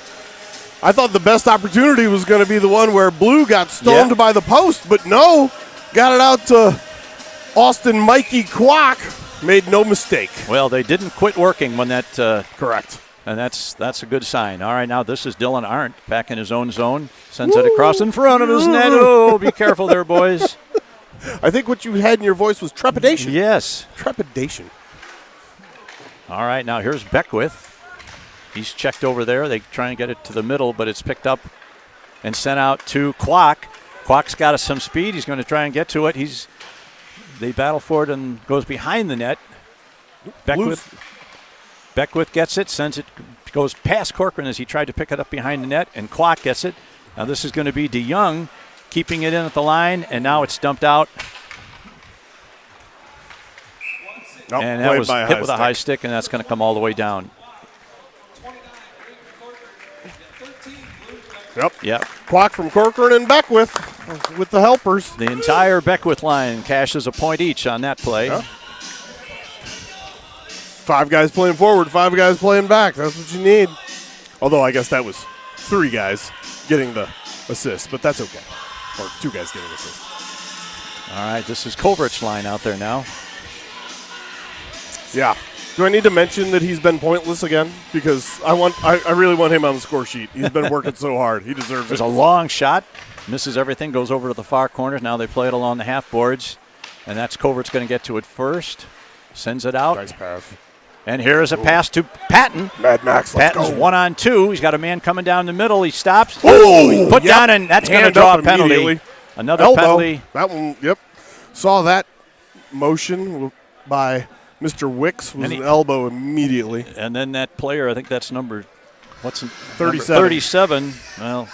I thought the best opportunity was going to be the one where Blue got stoned by the post, but no. Got it out to Austin Mikey Kwok. Made no mistake. Well, they didn't quit working when that. Correct. And that's a good sign. All right, now this is Dylan Arndt back in his own zone. Sends it across in front of his net. Oh, be careful there, boys. I think what you had in your voice was trepidation. Yes. Trepidation. All right, now here's Beckwith. He's checked over there. They try and get it to the middle, but it's picked up and sent out to Kwok. Kwok's got some speed. He's going to try and get to it. They battle for it and goes behind the net. Beckwith gets it, sends it, goes past Corcoran as he tried to pick it up behind the net, and Kwok gets it. Now this is going to be DeYoung keeping it in at the line, and now it's dumped out. And that was hit with a high stick, and that's going to come all the way down. 29, Corcoran, 13, Blues. Yep. Kwok from Corcoran and Beckwith with the helpers. The entire Beckwith line cashes a point each on that play. Yeah. 5 guys playing forward, 5 guys playing back. That's what you need. Although I guess that was 3 guys getting the assist, but that's okay. Or 2 guys getting assists. All right, this is Covert's line out there now. Yeah. Do I need to mention that he's been pointless again? Because I really want him on the score sheet. He's been working so hard. He deserves There's it. a long shot. Misses everything, goes over to the far corners. Now they play it along the half boards. And that's Covert's going to get to it first. Sends it out. Nice pass. And here is a pass to Patton. Mad Max, let's Patton's go. 1-on-2. He's got a man coming down the middle. He stops. Oh, He's put down, and that's going to Hand draw up a penalty. immediately. Another Elbow. penalty. That one, yep. Saw that motion by Mr. Wicks was an elbow immediately. And then that player, I think that's number, 37. 37. Well,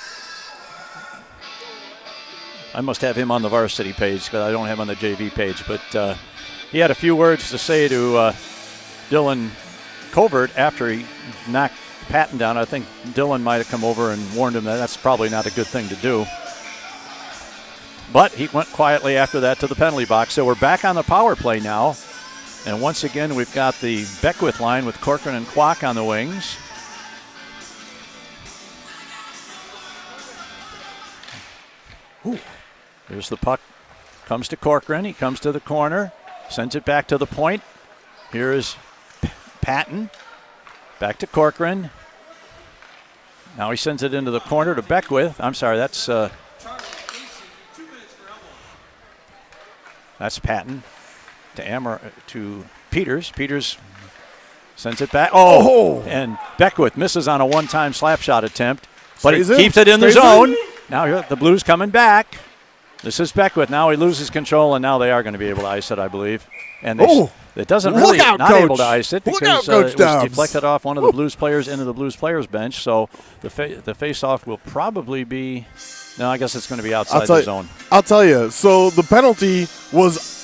I must have him on the varsity page because I don't have him on the JV page. But he had a few words to say to Dylan Covert after he knocked Patton down. I think Dylan might have come over and warned him that that's probably not a good thing to do. But he went quietly after that to the penalty box. So we're back on the power play now. And once again, we've got the Beckwith line with Corcoran and Kwok on the wings. Ooh. There's the puck. Comes to Corcoran. He comes to the corner. Sends it back to the point. Here is Patton. Back to Corcoran. Now he sends it into the corner to Beckwith. I'm sorry, that's Patton to Peters. Peters sends it back. Oh! And Beckwith misses on a one-time slap shot attempt, but he keeps it in the zone. Now here, the Blues coming back. This is Beckwith. Now he loses control, and now they are going to be able to ice it, I believe. And it doesn't really not able to ice it because it was deflected off one of the Blues players into the Blues players bench. So the face-off will probably be. No, I guess it's going to be outside the zone. I'll tell you. So the penalty was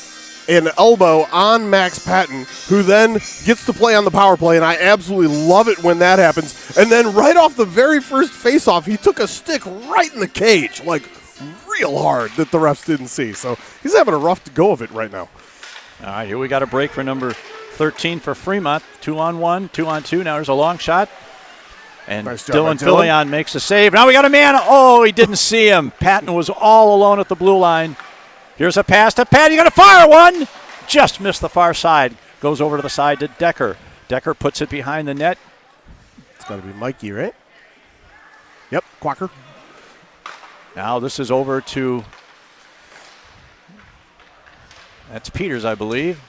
an elbow on Max Patton, who then gets to play on the power play, and I absolutely love it when that happens. And then right off the very first face-off, he took a stick right in the cage, like real hard that the refs didn't see. So he's having a rough go of it right now. All right, here we got a break for number 13 for Fremont. 2-on-1, 2-on-2. Now there's a long shot. And nice job, Dylan Filion makes a save. Now we got a man. Oh, he didn't see him. Patton was all alone at the blue line. Here's a pass to Patton. You got to fire one. Just missed the far side. Goes over to the side to Decker. Decker puts it behind the net. It's got to be Mikey, right? Yep, Quacker. Now this is over to, that's Peters, I believe.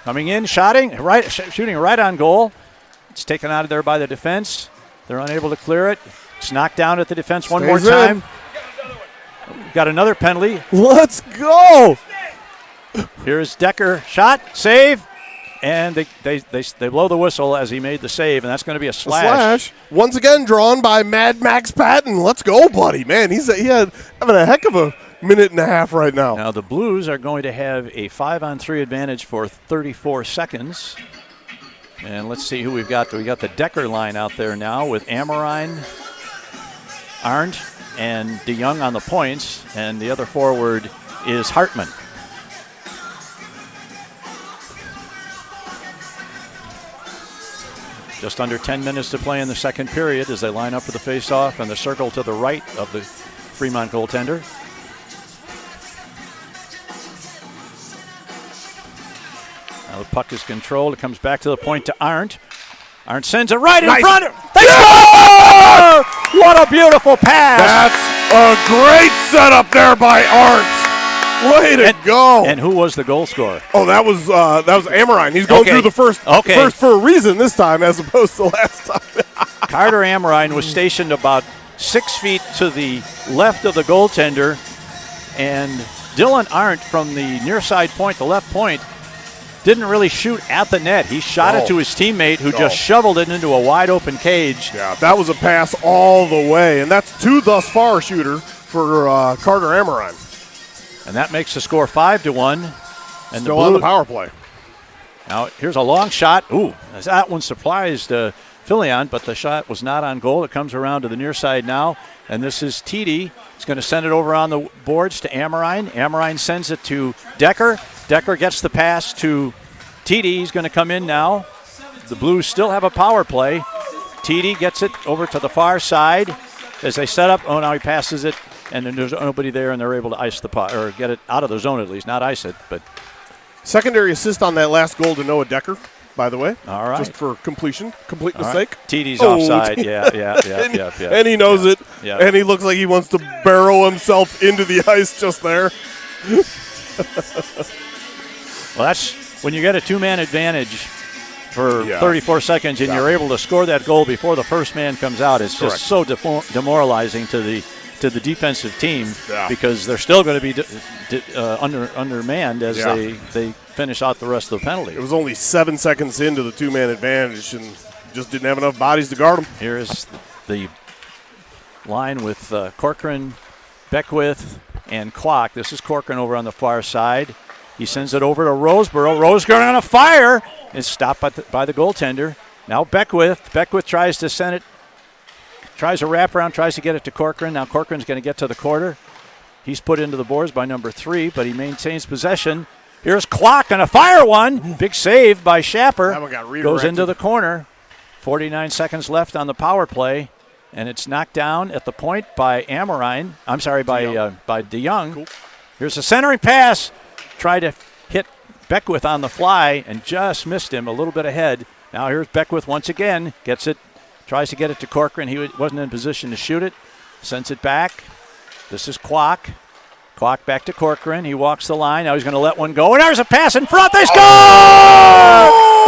Coming in, shooting right on goal. It's taken out of there by the defense. They're unable to clear it. It's knocked down at the defense one more time. Got another penalty. Let's go. Here's Decker. Shot, save, and they blow the whistle as he made the save, and that's going to be a slash. Once again drawn by Mad Max Patton. Let's go, buddy. Man, he's having a heck of a minute and a half right now. Now the Blues are going to have a 5-on-3 advantage for 34 seconds. And let's see who we've got. We got the Decker line out there now with Amorine, Arndt, and DeYoung on the points. And the other forward is Hartman. Just under 10 minutes to play in the second period as they line up for the faceoff and the circle to the right of the Fremont goaltender. puck is controlled. It comes back to the point to Arndt. Arndt sends it right in Nice. front. They score! What a beautiful pass. That's a great setup there by Arndt. Way to go. And who was the goal scorer? Oh, that was Amorine. He's going through the first for a reason this time as opposed to last time. Carter Amorine was stationed about 6 feet to the left of the goaltender, and Dylan Arndt from the near side point, the left point, didn't really shoot at the net. He shot it to his teammate who just shoveled it into a wide open cage. Yeah, that was a pass all the way, and that's 2 thus far shooter for Carter Amorine. And that makes the score 5-1. And Still on the power play. Now here's a long shot. Ooh, that one surprised Filion, but the shot was not on goal. It comes around to the near side now, and this is TD. He's going to send it over on the boards to Amorine. Amorine sends it to Decker. Decker gets the pass to TD. He's going to come in now. The Blues still have a power play. TD gets it over to the far side as they set up. Oh, now he passes it, and then there's nobody there, and they're able to ice the puck, or get it out of the zone at least, not ice it. But secondary assist on that last goal to Noah Decker, by the way. All right. Just for completeness right. sake. TD's offside. Yeah. And he knows it. Yeah. And he looks like he wants to barrel himself into the ice just there. Well, that's when you get a two-man advantage for 34 seconds and you're able to score that goal before the first man comes out. It's just so demoralizing to the defensive team because they're still going to be undermanned as they finish out the rest of the penalty. It was only 7 seconds into the two-man advantage and just didn't have enough bodies to guard them. Here's the line with Corcoran, Beckwith, and Kwok. This is Corcoran over on the far side. He sends it over to Roseboro. Roseboro on a fire. It's stopped by the goaltender. Now Beckwith. Beckwith tries to send it. Tries a wraparound, tries to get it to Corcoran. Now Corcoran's going to get to the quarter. He's put into the boards by number 3, but he maintains possession. Here's Kwok on a fire one. Big save by Schapper. That one got redirected. Goes into the corner. 49 seconds left on the power play. And it's knocked down at the point by Amorine. I'm sorry, by DeYoung. Cool. Here's a centering pass. Tried to hit Beckwith on the fly and just missed him a little bit ahead. Now here's Beckwith once again. Gets it. Tries to get it to Corcoran. He wasn't in position to shoot it. Sends it back. This is Kwok. Kwok back to Corcoran. He walks the line. Now he's going to let one go. And there's a pass in front. They score!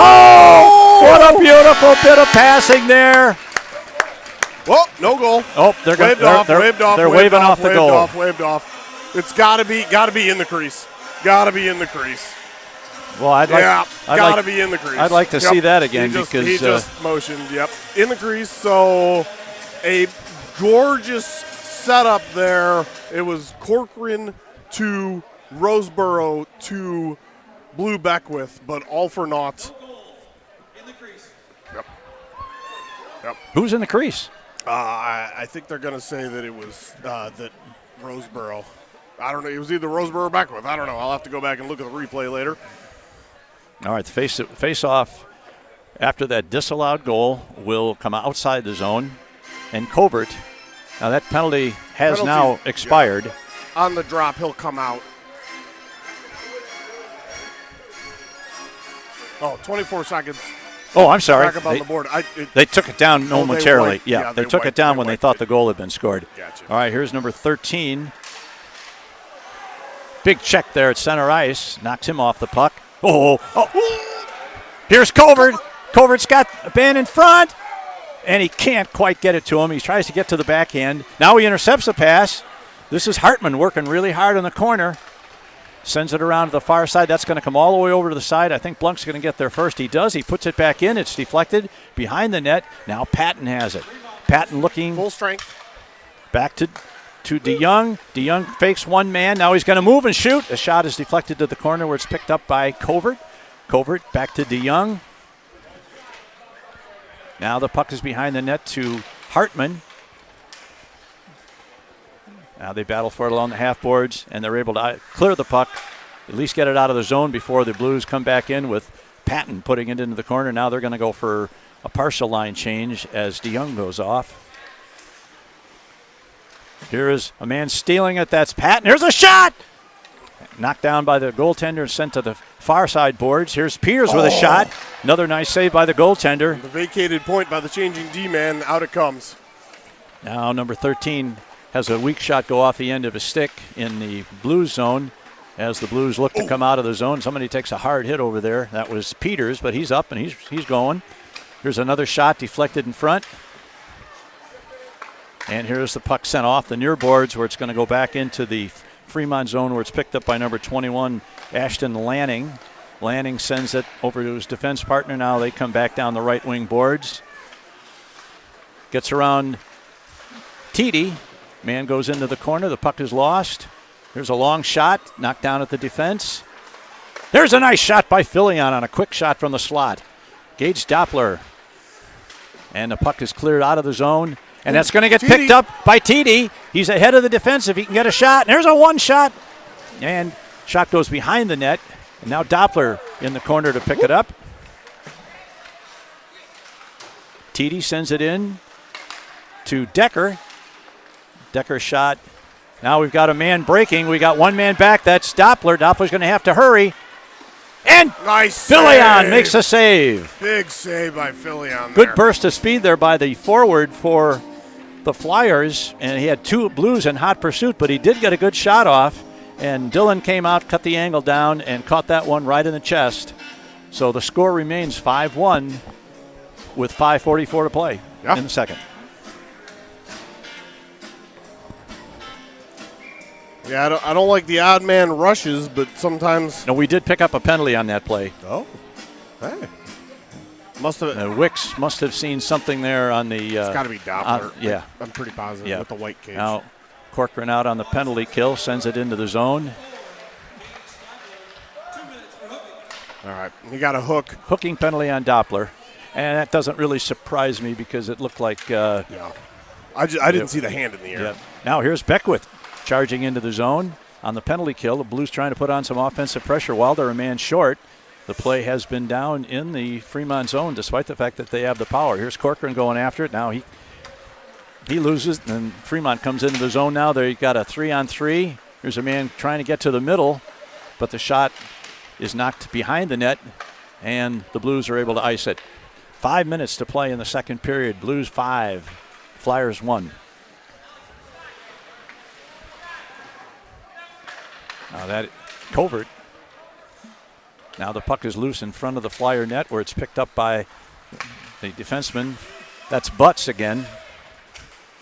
Oh! What a beautiful bit of passing there. Well, no goal. Oh, they're waving off the goal. Waved off. It's got to be in the crease. Got to be in the crease. Well, I'd like be in the crease. I'd like to see that again because he just motioned. Yep, in the crease. So a gorgeous setup there. It was Corcoran to Roseboro to Blue Beckwith, but all for naught. In the crease. Yep. Who's in the crease? I think they're going to say that it was that Roseboro. I don't know. It was either Roseboro or Beckwith. I don't know. I'll have to go back and look at the replay later. All right, the face-off after that disallowed goal will come outside the zone. And Covert, now that penalty has now expired. Yeah. On the drop, he'll come out. 24 seconds. Oh, I'm sorry. Back up on the board. They took it down momentarily. They took it down when they thought it. the goal had been scored. Gotcha. All right, here's number 13. Big check there at center ice. Knocks him off the puck. Oh. Here's Covert. Covert's got a man in front, and he can't quite get it to him. He tries to get to the backhand. Now he intercepts the pass. This is Hartman working really hard in the corner. Sends it around to the far side. That's going to come all the way over to the side. I think Blunk's going to get there first. He does. He puts it back in. It's deflected behind the net. Now Patton has it. Patton looking. Full strength. Back to DeYoung. DeYoung fakes one man. Now he's going to move and shoot. A shot is deflected to the corner where it's picked up by Covert. Covert back to DeYoung. Now the puck is behind the net to Hartman. Now they battle for it along the half boards, and they're able to clear the puck, at least get it out of the zone before the Blues come back in with Patton putting it into the corner. Now they're going to go for a partial line change as DeYoung goes off. Here is a man stealing it. That's Patton. Here's a shot! Knocked down by the goaltender and sent to the far side boards. Here's Peters with a shot. Another nice save by the goaltender. The vacated point by the changing D-man. Out it comes. Now number 13 has a weak shot go off the end of his stick in the Blues zone. As the Blues look to come out of the zone, somebody takes a hard hit over there. That was Peters, but he's up and he's going. Here's another shot deflected in front. And here's the puck sent off the near boards where it's going to go back into the Fremont zone where it's picked up by number 21, Ashton Lanning. Lanning sends it over to his defense partner. Now they come back down the right wing boards. Gets around Tiede. Man goes into the corner. The puck is lost. There's a long shot, knocked down at the defense. There's a nice shot by Filion on a quick shot from the slot. Gage Doppler. And the puck is cleared out of the zone. And that's going to get picked up by Tiede. He's ahead of the defense if he can get a shot. And there's a one shot. And shot goes behind the net. And now Doppler in the corner to pick it up. Tiede sends it in to Decker. Decker shot. Now we've got a man breaking. We got one man back. That's Doppler. Doppler's going to have to hurry. And nice Filion makes a save. Big save by Filion. Good burst of speed there by the forward for the Flyers. And he had two Blues in hot pursuit, but he did get a good shot off. And Dillon came out, cut the angle down, and caught that one right in the chest. So the score remains 5-1 with 5:44 to play in the second. Yeah, I don't like the odd man rushes, but sometimes. No, we did pick up a penalty on that play. Oh, hey. Must have. Wicks must have seen something there on the. It's got to be Doppler. Yeah. I'm pretty positive with the white cage. Now, Corcoran out on the penalty kill, sends it into the zone. All right, he got a hook. Hooking penalty on Doppler. And that doesn't really surprise me because it looked like. I didn't see the hand in the air. Yeah. Now here's Beckwith charging into the zone on the penalty kill. The Blues trying to put on some offensive pressure while they're a man short. The play has been down in the Fremont zone despite the fact that they have the power. Here's Corcoran going after it. Now he loses, and Fremont comes into the zone now. They've got a 3-on-3. Here's a man trying to get to the middle, but the shot is knocked behind the net, and the Blues are able to ice it. 5 minutes to play in the second period. Blues 5, Flyers 1. Now that covert. Now the puck is loose in front of the Flyer net where it's picked up by the defenseman. That's Butts again.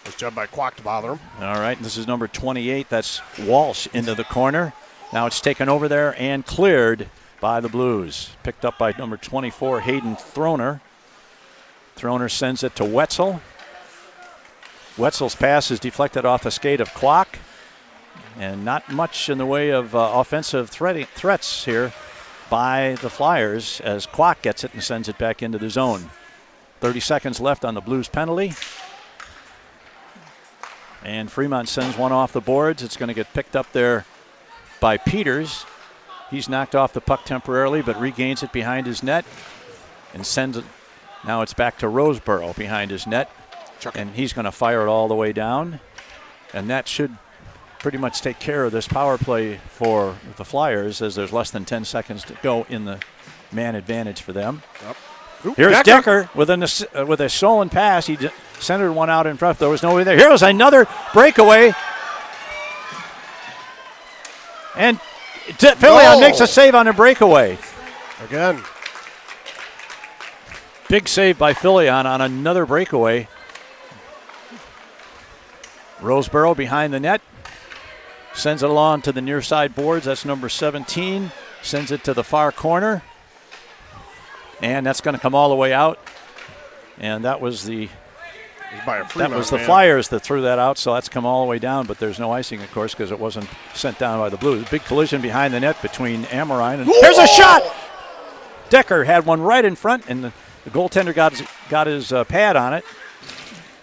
Nice job by Kwok to bother him. All right, this is number 28. That's Walsh into the corner. Now it's taken over there and cleared by the Blues. Picked up by number 24, Hayden Throner. Throner sends it to Wetzel. Wetzel's pass is deflected off the skate of Kwok. And not much in the way of offensive threats here by the Flyers as Kwok gets it and sends it back into the zone. 30 seconds left on the Blues penalty. And Fremont sends one off the boards. It's going to get picked up there by Peters. He's knocked off the puck temporarily but regains it behind his net and sends it. Now it's back to Roseboro behind his net. And he's going to fire it all the way down. And that should pretty much take care of this power play for the Flyers as there's less than 10 seconds to go in the man advantage for them. Yep. Ooh, Here's Decker with a stolen pass. He centered one out in front. There was nobody there. Here's another breakaway. And Filion makes a save on a breakaway. Again. Big save by Filion on another breakaway. Roseboro behind the net. Sends it along to the near side boards. That's number 17. Sends it to the far corner. And that's going to come all the way out. And that was the Flyers that threw that out, so that's come all the way down, but there's no icing, of course, because it wasn't sent down by the Blues. Big collision behind the net between Amorine and there's a shot! Decker had one right in front, and the goaltender got his pad on it.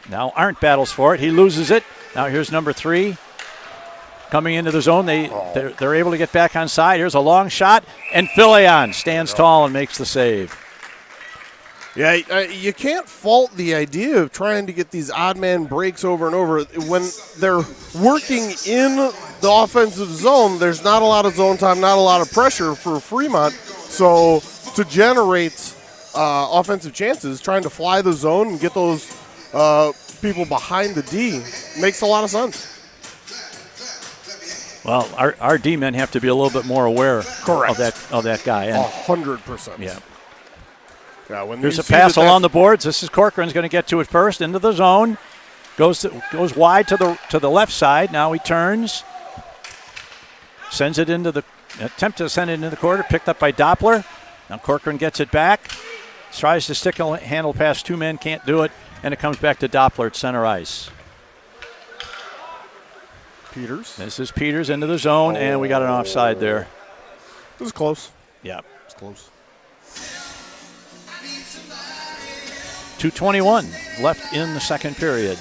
Now Arndt battles for it. He loses it. Now here's number 3. Coming into the zone, they're able to get back on side. Here's a long shot, and Filion stands tall and makes the save. Yeah, you can't fault the idea of trying to get these odd man breaks over and over. When they're working in the offensive zone, there's not a lot of zone time, not a lot of pressure for Fremont. So to generate offensive chances, trying to fly the zone and get those people behind the D makes a lot of sense. Well, our D-men have to be a little bit more aware of that guy. And 100%. yeah. Yeah, when Here's a pass along the boards. This is Corcoran's going to get to it first, into the zone. Goes wide to the left side. Now he turns. Sends it into the attempt to send it into the corner. Picked up by Doppler. Now Corcoran gets it back. Tries to stick a handle past two men. Can't do it. And it comes back to Doppler at center ice. Peters. This is Peters into the zone, and we got an offside there. It was close. Yeah. It's close. 2:21 left in the second period.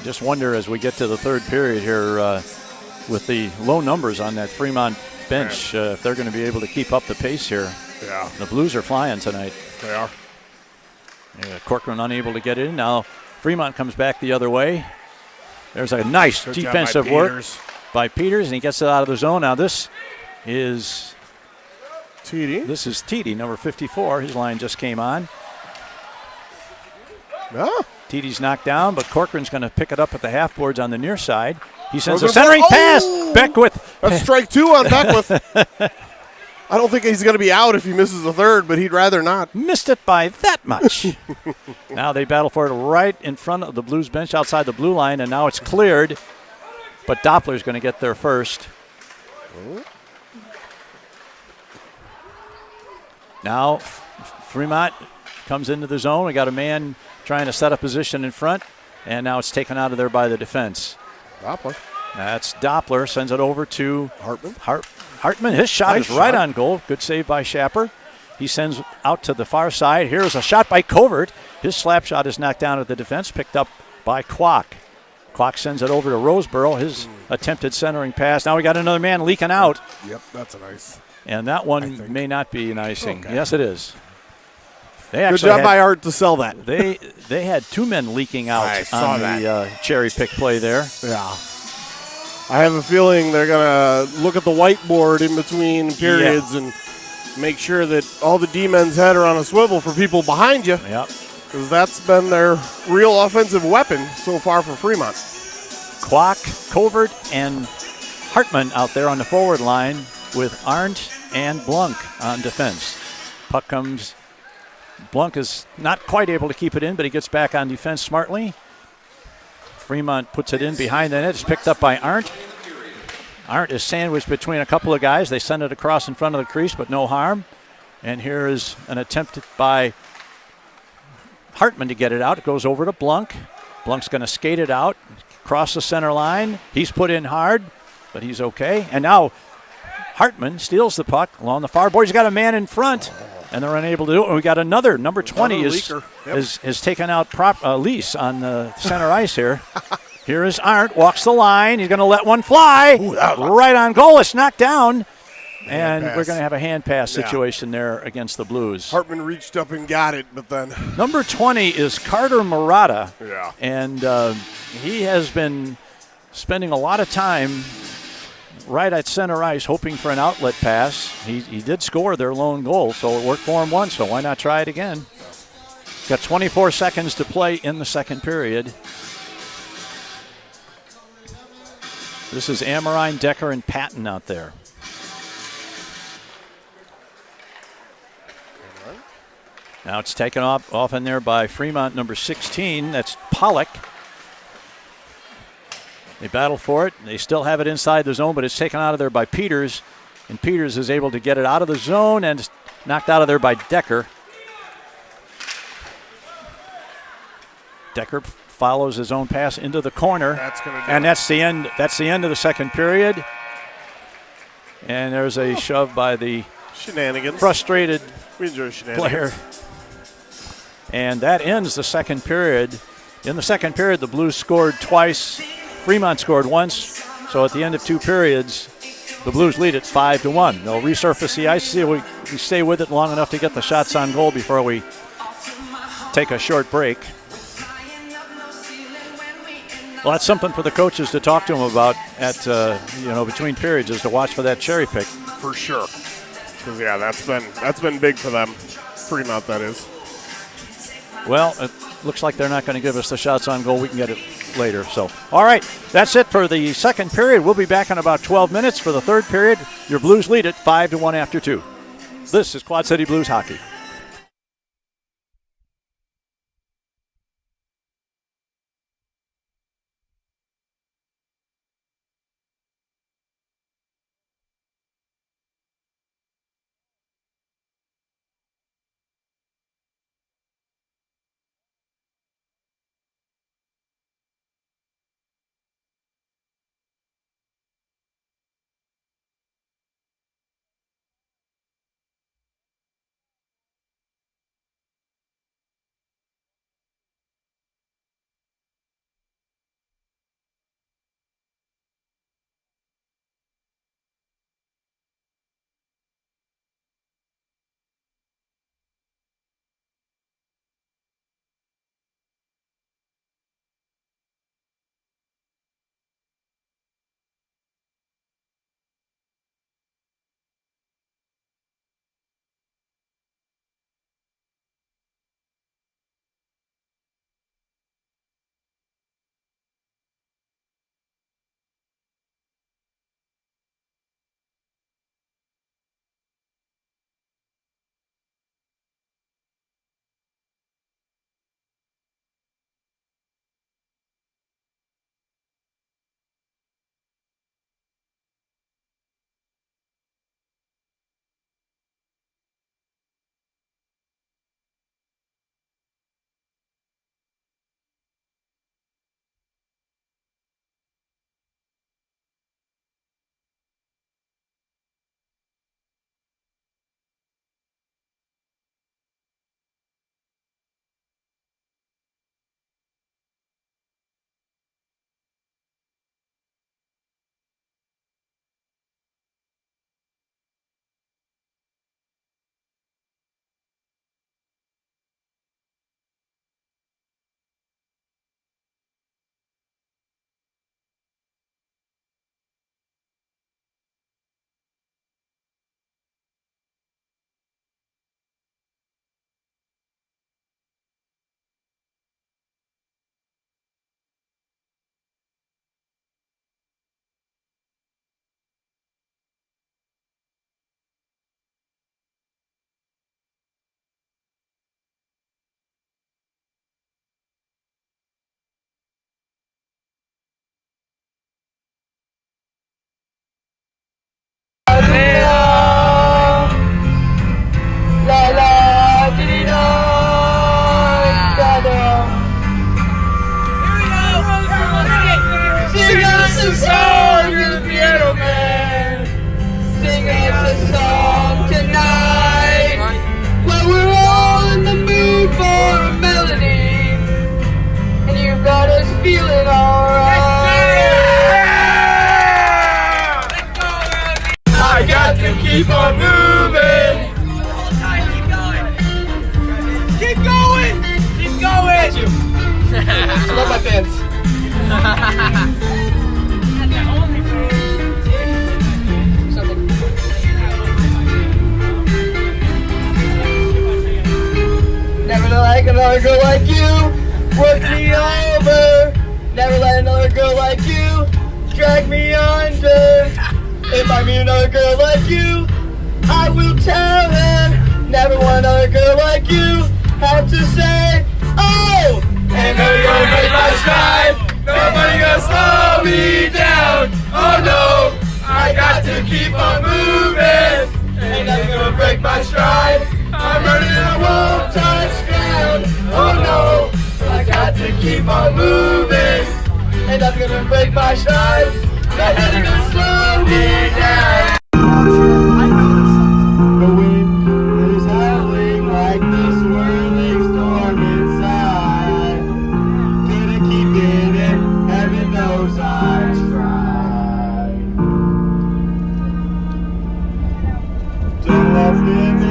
Just wonder as we get to the third period here with the low numbers on that Fremont bench if they're going to be able to keep up the pace here. Yeah. The Blues are flying tonight. They are. Corcoran unable to get in. Now Fremont comes back the other way. There's a nice defensive work by Peters, and he gets it out of the zone. Now this is Teedy, number 54. His line just came on. Yeah. Teedy's knocked down, but Corcoran's going to pick it up at the half boards on the near side. He sends a centering pass. Beckwith. That's strike two on Beckwith. I don't think he's going to be out if he misses the third, but he'd rather not. Missed it by that much. Now they battle for it right in front of the Blues bench outside the blue line, and now it's cleared. But Doppler's going to get there first. Now Fremont comes into the zone. We got a man trying to set a position in front, and now it's taken out of there by the defense. Doppler. That's Doppler. Sends it over to Hartman. Hartman. His shot Nice is right shot. on goal. Good save by Schapper. He sends out to the far side. Here's a shot by Covert. His slap shot is knocked down at the defense, picked up by Kwok. Kwok sends it over to Roseborough. His attempted centering pass. Now we got another man leaking out. Yep, that's a nice. And that one may not be an icing. Okay. Yes, it is. Good job by Art to sell that. They had two men leaking out I saw on the cherry pick play there. Yeah. I have a feeling they're going to look at the whiteboard in between periods and make sure that all the D-men's head are on a swivel for people behind you. Yep. Because that's been their real offensive weapon so far for Fremont. Kwok, Covert, and Hartman out there on the forward line with Arndt and Blunk on defense. Puck comes. Blunk is not quite able to keep it in, but he gets back on defense smartly. Fremont puts it in behind the net. It's picked up by Arndt. Arndt is sandwiched between a couple of guys. They send it across in front of the crease, but no harm. And here is an attempt by Hartman to get it out. It goes over to Blunk. Blunk's going to skate it out, cross the center line. He's put in hard, but he's okay. And now Hartman steals the puck along the far board. He's got a man in front, and they're unable to do it. And we got another, number 20 is taken out Lease on the center ice here. Here is Arndt, walks the line. He's going to let one fly. Ooh, right on goal. It's knocked down. And pass. we're going to have a hand pass situation there against the Blues. Hartman reached up and got it, but then. Number 20 is Carter Murata. Yeah. And he has been spending a lot of time right at center ice hoping for an outlet pass. He did score their lone goal, so it worked for him once, so why not try it again? Got 24 seconds to play in the second period. This is Amorine, Decker, and Patton out there. Now it's taken off in there by Fremont, number 16. That's Pollock. They battle for it. They still have it inside the zone, but it's taken out of there by Peters. And Peters is able to get it out of the zone and knocked out of there by Decker. Decker follows his own pass into the corner. That's the end. That's the end of the second period. And there's a shove by the frustrated player. And that ends the second period. In the second period, the Blues scored twice. Fremont scored once. So at the end of two periods, the Blues lead at 5-1. They'll resurface the ice, see we stay with it long enough to get the shots on goal before we take a short break. Well, that's something for the coaches to talk to them about at between periods, is to watch for that cherry pick. For sure. Because that's been big for them. Fremont, that is. Well, it looks like they're not going to give us the shots on goal. We can get it later. So, all right, that's it for the second period. We'll be back in about 12 minutes for the third period. Your Blues lead it 5-1 after 2. This is Quad City Blues hockey. Keep on moving. Keep going. Keep going. I love my fans. Never like another girl like you. Work me over. Never let another girl like you drag me under. If I meet another girl like you, I will tell him. Never want another girl like you. Have to say, oh! Ain't nobody gonna break my stride. Nobody gonna slow me down. Oh no, I got to keep on moving. Ain't nothing gonna break my stride. I'm running and I won't touch ground. Oh no, I got to keep on moving. Ain't nothing gonna break my stride. Nothing gonna slow me down. The wind is howling like this swirling storm inside. Gonna keep it, heaven knows I tried. Don't let me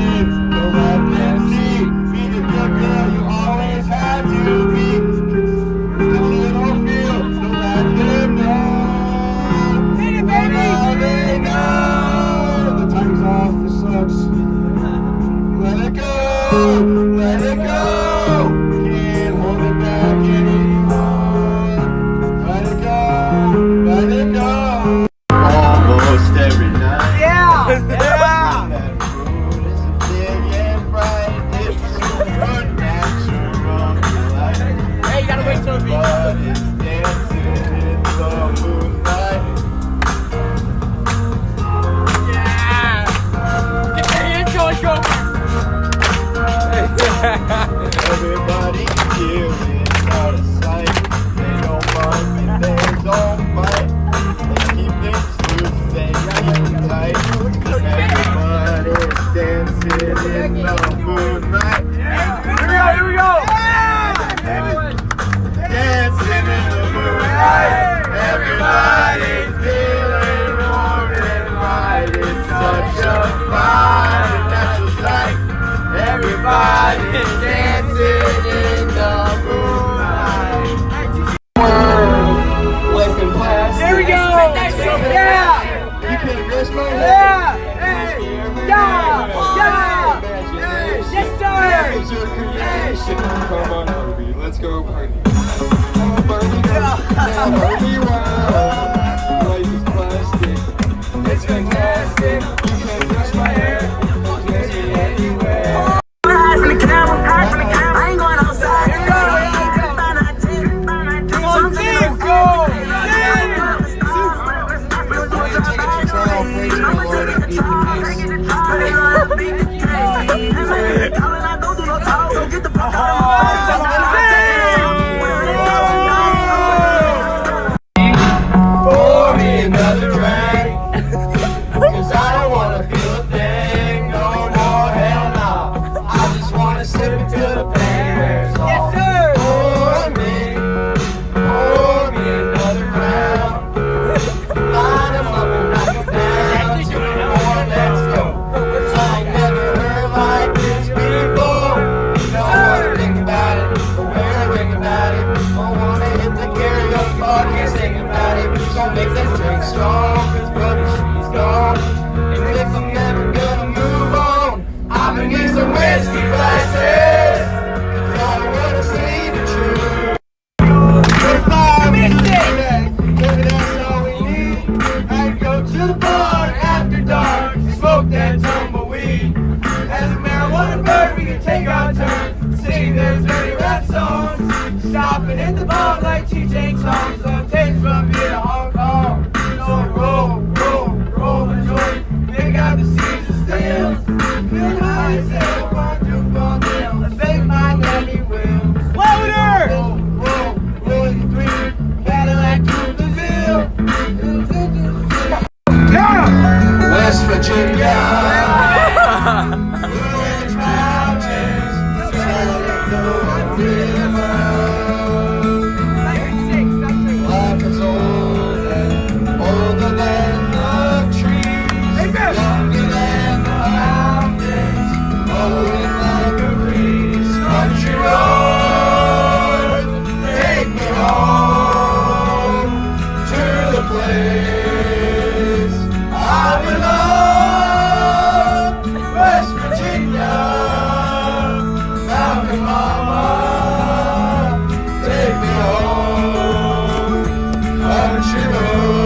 let it go. Can't hold it back anymore. Let it go, let it go. Almost every night. Yeah, yeah. That road is big and bright. It's super natural. Hey, you gotta wait till it beats. Dancing in the moonlight. Everybody here is out of sight. They don't mind me, they don't bite. They keep things loose, they keep them tight. Everybody's dancing in the moonlight. Here we go! Dancing in the moonlight. Everybody's feeling warm and right. It's such a fine and natural sight. Everybody's dancing in the moonlight. Liquid plastic. There we go! Yeah! You can risk my head. Yeah! Hey! Yeah! Yeah! Yes, sir! It's your creation. Come on, Barbie. Let's go party. Come on, Barbie. Now, Barbie, wow. Life is plastic. It's fantastic. You can brush my hair. Get me anywhere. I ain't going outside. Come on, team, go! Pour me another drink, 'cause I don't wanna feel a thing no more, hell no. I just wanna sip until the pain wears off. Yes, sir. Pour me another round. Line 'em up and knock 'em down. 2 more, let's go. 'Cause I ain't never heard like this before. You know I wanna think about it, but when I think about it, I wanna hit the karaoke bar, can't sing about it. So make that drink strong, 'cause brother, she's gone. And if I'm never gonna move on, I'ma need some whiskey glasses. 'Cause I wanna see the truth. Goodbye, mistake. Maybe that's all we need. I'd go to the bar after dark, smoke that tumbleweed. As a marijuana bird, we can take our turns, sing those dirty rap songs. Stopping at the bar like TJ songs. Some takes from here to Hong Kong. So roll, roll, roll the joint. Pick out the seeds and steals. Feel high as hell, want to fall down. Let's make my nanny will. Louder! Roll, roll, rolling the three. Cadillac to the Ville. West Virginia. Blue mountains. Life is old and older than the trees, younger than the mountains, rolling like a breeze. Country road, take me home to the place I belong. West Virginia, Mountain Mama, take me home. Country roads.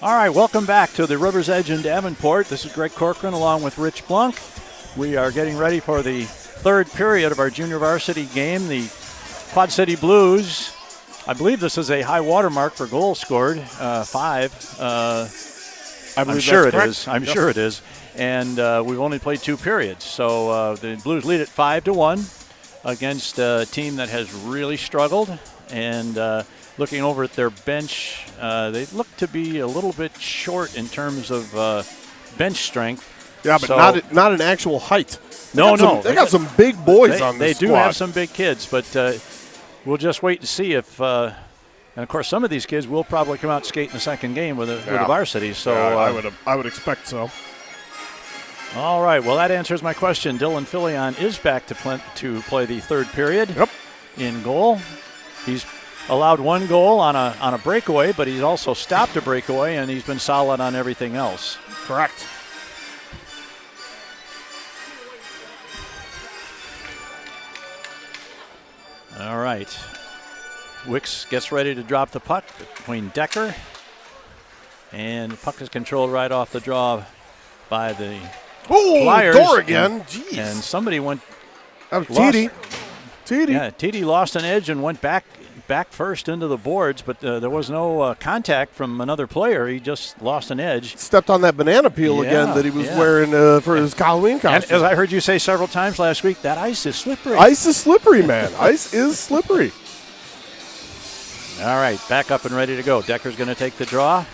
All right, welcome back to the River's Edge in Davenport. This is Greg Corcoran along with Rich Blunk. We are getting ready for the third period of our junior varsity game. The Quad City Blues, I believe this is a high water mark for goals scored, 5. I'm sure it is. I'm sure it is. And we've only played 2 periods. So the Blues lead at 5-1 against a team that has really struggled. And looking over at their bench, they look to be a little bit short in terms of bench strength. Yeah, but not in actual height. No. They got some big boys on this squad. They do have some big kids, but we'll just wait and see if and of course, some of these kids will probably come out and skate in the second game with the varsity. So I would expect so. All right. Well, that answers my question. Dylan Filion is back to play the third period. Yep. In goal. He's allowed 1 goal on a breakaway, but he's also stopped a breakaway, and he's been solid on everything else. Correct. All right. Wicks gets ready to drop the puck between Decker. And the puck is controlled right off the draw by the Flyers. Door again. Jeez. And somebody went. That was TD. Yeah, TD lost an edge and went back first into the boards, but there was no contact from another player. He just lost an edge. Stepped on that banana peel again that he was wearing for his Halloween costume. And as I heard you say several times last week, that ice is slippery. Ice is slippery, man. Ice is slippery. All right, back up and ready to go. Decker's going to take the draw.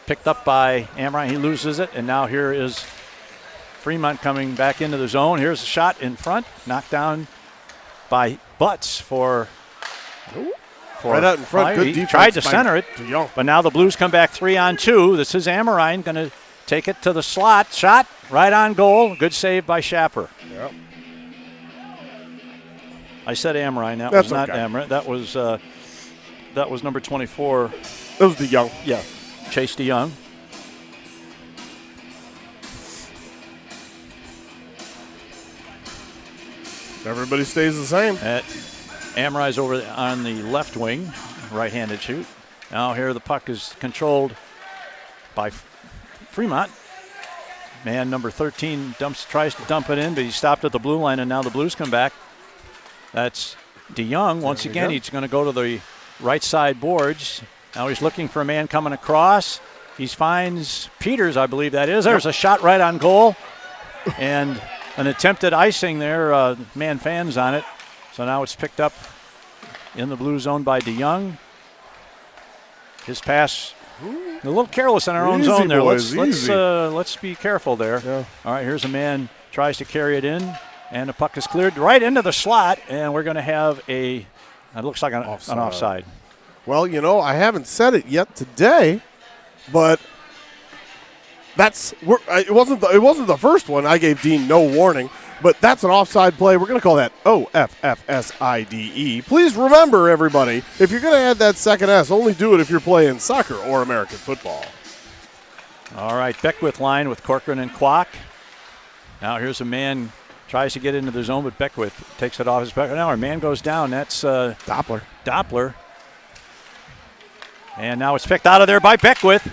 Picked up by Amrine. He loses it, and now here is Fremont coming back into the zone. Here's a shot in front, knocked down by Butts for right out in front. Good he defense. Tried to center it, but now the Blues come back 3-on-2. This is Amrine going to take it to the slot. Shot right on goal. Good save by Schapper. Yep. I said Amrine. That That's was not okay. Amrine. That was number 24. That was DeYoung. Yeah, Chase DeYoung. Everybody stays the same. Amrine's over on the left wing, right-handed shoot. Now here the puck is controlled by Fremont. Man number 13 tries to dump it in, but he stopped at the blue line, and now the Blues come back. That's DeYoung. Once again, he's going to go to the right side boards. Now he's looking for a man coming across. He finds Peters, I believe that is. There's a shot right on goal. And an attempted icing there. Man fans on it. So now it's picked up in the blue zone by DeYoung. His pass, a little careless in our own zone there. Let's be careful there. Yeah. All right, here's a man, tries to carry it in. And the puck is cleared right into the slot, and we're going to have it looks like an offside. Well, I haven't said it yet today, but it wasn't the first one. I gave Dean no warning, but that's an offside play. We're going to call that OFFSIDE. Please remember, everybody, if you're going to add that second S, only do it if you're playing soccer or American football. All right, Beckwith line with Corcoran and Kwok. Now here's a man. Tries to get into the zone, but Beckwith takes it off his back. Now our man goes down. That's Doppler. And now it's picked out of there by Beckwith.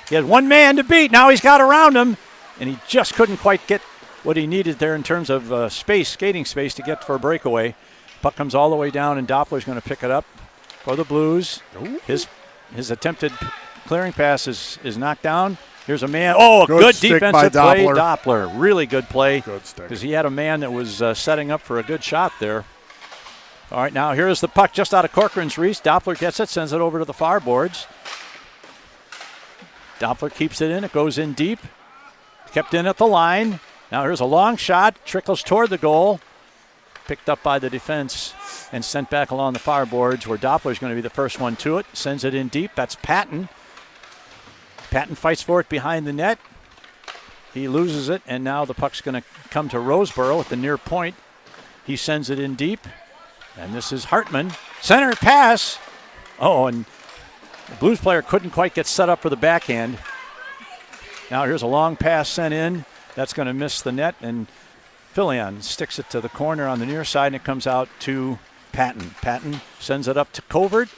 He had one man to beat. Now he's got around him, and he just couldn't quite get what he needed there in terms of skating space to get for a breakaway. Puck comes all the way down, and Doppler's going to pick it up for the Blues. Ooh. His attempted clearing pass is knocked down. Here's a man. Oh, a good defensive play, Doppler. Really good play. Good stick. Because he had a man that was setting up for a good shot there. All right, now here's the puck just out of Corcoran's reach. Doppler gets it, sends it over to the far boards. Doppler keeps it in. It goes in deep. Kept in at the line. Now here's a long shot. Trickles toward the goal. Picked up by the defense and sent back along the far boards where Doppler's going to be the first one to it. Sends it in deep. That's Patton. Patton fights for it behind the net. He loses it, and now the puck's going to come to Roseboro at the near point. He sends it in deep, and this is Hartman. Center pass. Oh, and the Blues player couldn't quite get set up for the backhand. Now here's a long pass sent in. That's going to miss the net, and Filion sticks it to the corner on the near side, and it comes out to Patton. Patton sends it up to Covert.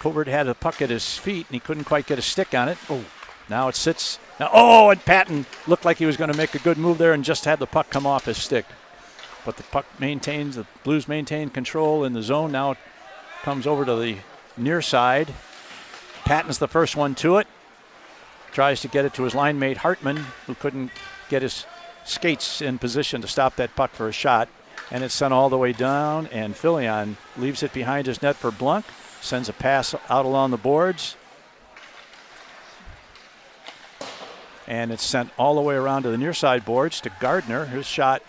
Covert had the puck at his feet, and he couldn't quite get a stick on it. Oh, now it sits. Now, and Patton looked like he was going to make a good move there and just had the puck come off his stick. But the puck maintains, the Blues maintain control in the zone. Now it comes over to the near side. Patton's the first one to it. Tries to get it to his line mate Hartman, who couldn't get his skates in position to stop that puck for a shot. And it's sent all the way down, and Filion leaves it behind his net for Blunk. Sends a pass out along the boards. And it's sent all the way around to the near side boards to Gardner. His shot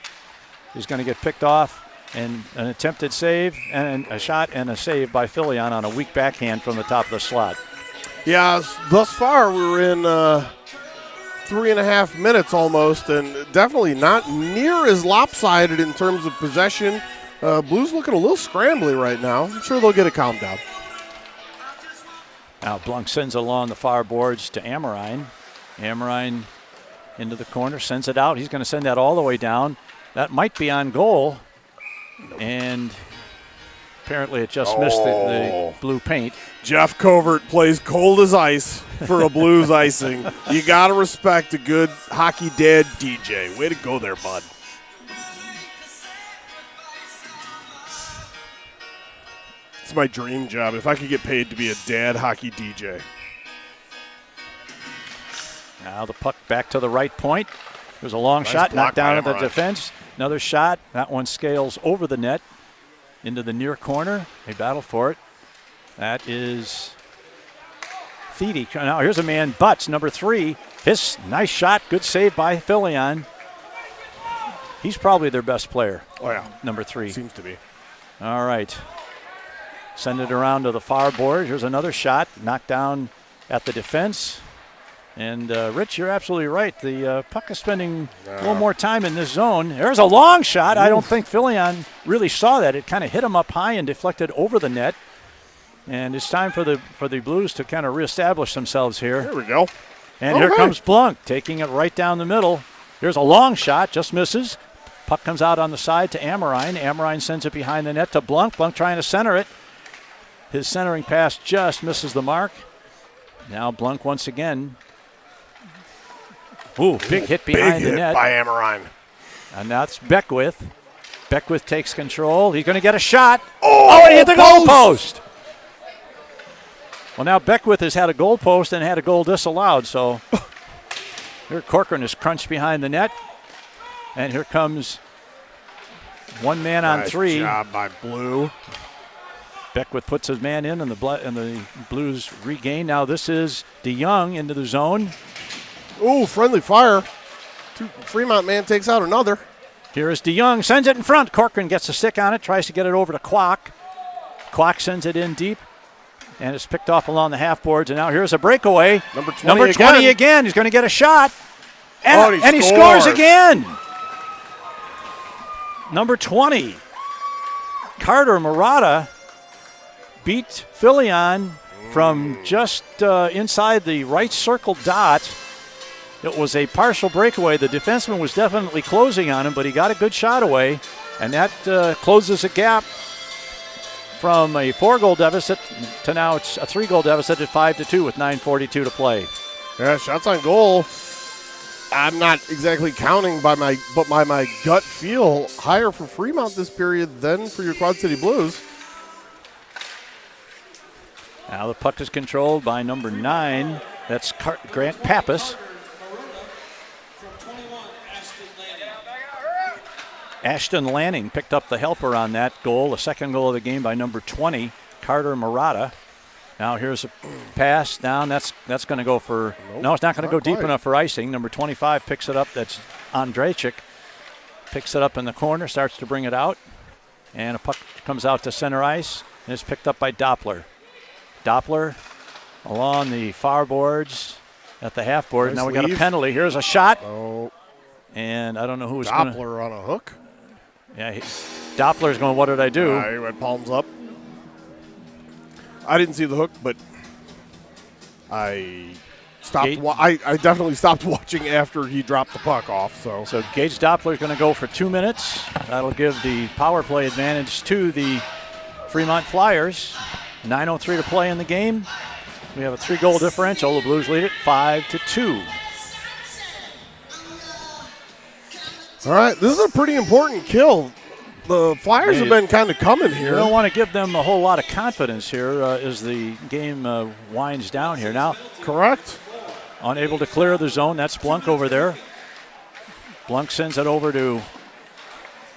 is going to get picked off, and an attempted save, and a shot and a save by Filion on a weak backhand from the top of the slot. Yeah, thus far we're in 3.5 minutes almost, and definitely not near as lopsided in terms of possession. Blues looking a little scrambly right now. I'm sure they'll get it calmed down. Now Blunk sends it along the far boards to Amorine. Amorine into the corner, sends it out. He's going to send that all the way down. That might be on goal, and apparently it just missed the blue paint. Jeff Covert plays cold as ice for a Blues icing. You got to respect a good hockey dad DJ. Way to go there, bud. It's my dream job if I could get paid to be a dad hockey DJ. Now the puck back to the right point. There's a long shot, knocked down at the defense. Another shot. That one scales over the net into the near corner. They battle for it. That is Thede. Now here's a man, Butts, number 3. His nice shot. Good save by Filion. He's probably their best player. Oh, yeah. Number 3. Seems to be. All right. Send it around to the far board. Here's another shot. Knocked down at the defense. And, Rich, you're absolutely right. The puck is spending a little more time in this zone. There's a long shot. I don't think Filion really saw that. It kind of hit him up high and deflected over the net. And it's time for the Blues to kind of reestablish themselves here. There we go. And here comes Blunk, taking it right down the middle. Here's a long shot, just misses. Puck comes out on the side to Amorine. Amorine sends it behind the net to Blunk. Blunk trying to center it. His centering pass just misses the mark. Now Blunk once again. Ooh, big hit behind the net. By Amorine. And that's Beckwith. Beckwith takes control. He's going to get a shot. And he hit the goal post. Well, now Beckwith has had a goal post and had a goal disallowed. So here Corcoran is crunched behind the net. And here comes one man on 3. Nice job by Blue. Beckwith puts his man in, and the Blues regain. Now this is DeYoung into the zone. Ooh, friendly fire. Fremont man takes out another. Here is DeYoung, sends it in front. Corcoran gets a stick on it, tries to get it over to Kwok. Kwok sends it in deep, and it's picked off along the half boards. And now here's a breakaway. Number 20 again. He's going to get a shot. And he scores again. Number 20, Carter Murata beat Filion from just inside the right circle dot. It was a partial breakaway. The defenseman was definitely closing on him, but he got a good shot away, and that closes a gap from a 4-goal deficit to now it's a 3-goal deficit at 5-2 with 9:42 to play. Yeah, shots on goal. I'm not exactly counting by my gut feel higher for Fremont this period than for your Quad City Blues. Now the puck is controlled by number 9. That's Grant Pappas. Ashton Lanning picked up the helper on that goal, the second goal of the game by number 20, Carter Murata. Now here's a pass down. That's going to go for – no, it's not going to go deep enough for icing. Number 25 picks it up. That's Andrejczyk. Picks it up in the corner, starts to bring it out. And a puck comes out to center ice, and it's picked up by Doppler. Doppler along the far boards at the half board. Now we got a penalty. Here's a shot. Oh. And I don't know who's going to – Doppler on a hook. Yeah, Doppler's going, what did I do? He went palms up. I didn't see the hook, but I stopped. I definitely stopped watching after he dropped the puck off. So Gage Doppler's going to go for 2 minutes. That'll give the power play advantage to the Fremont Flyers. 9:03 to play in the game. We have a 3-goal differential. The Blues lead it 5-2. All right, this is a pretty important kill. The Flyers have been kind of coming here. You don't want to give them a whole lot of confidence here as the game winds down here. Now, correct. Unable to clear the zone. That's Blunk over there. Blunk sends it over to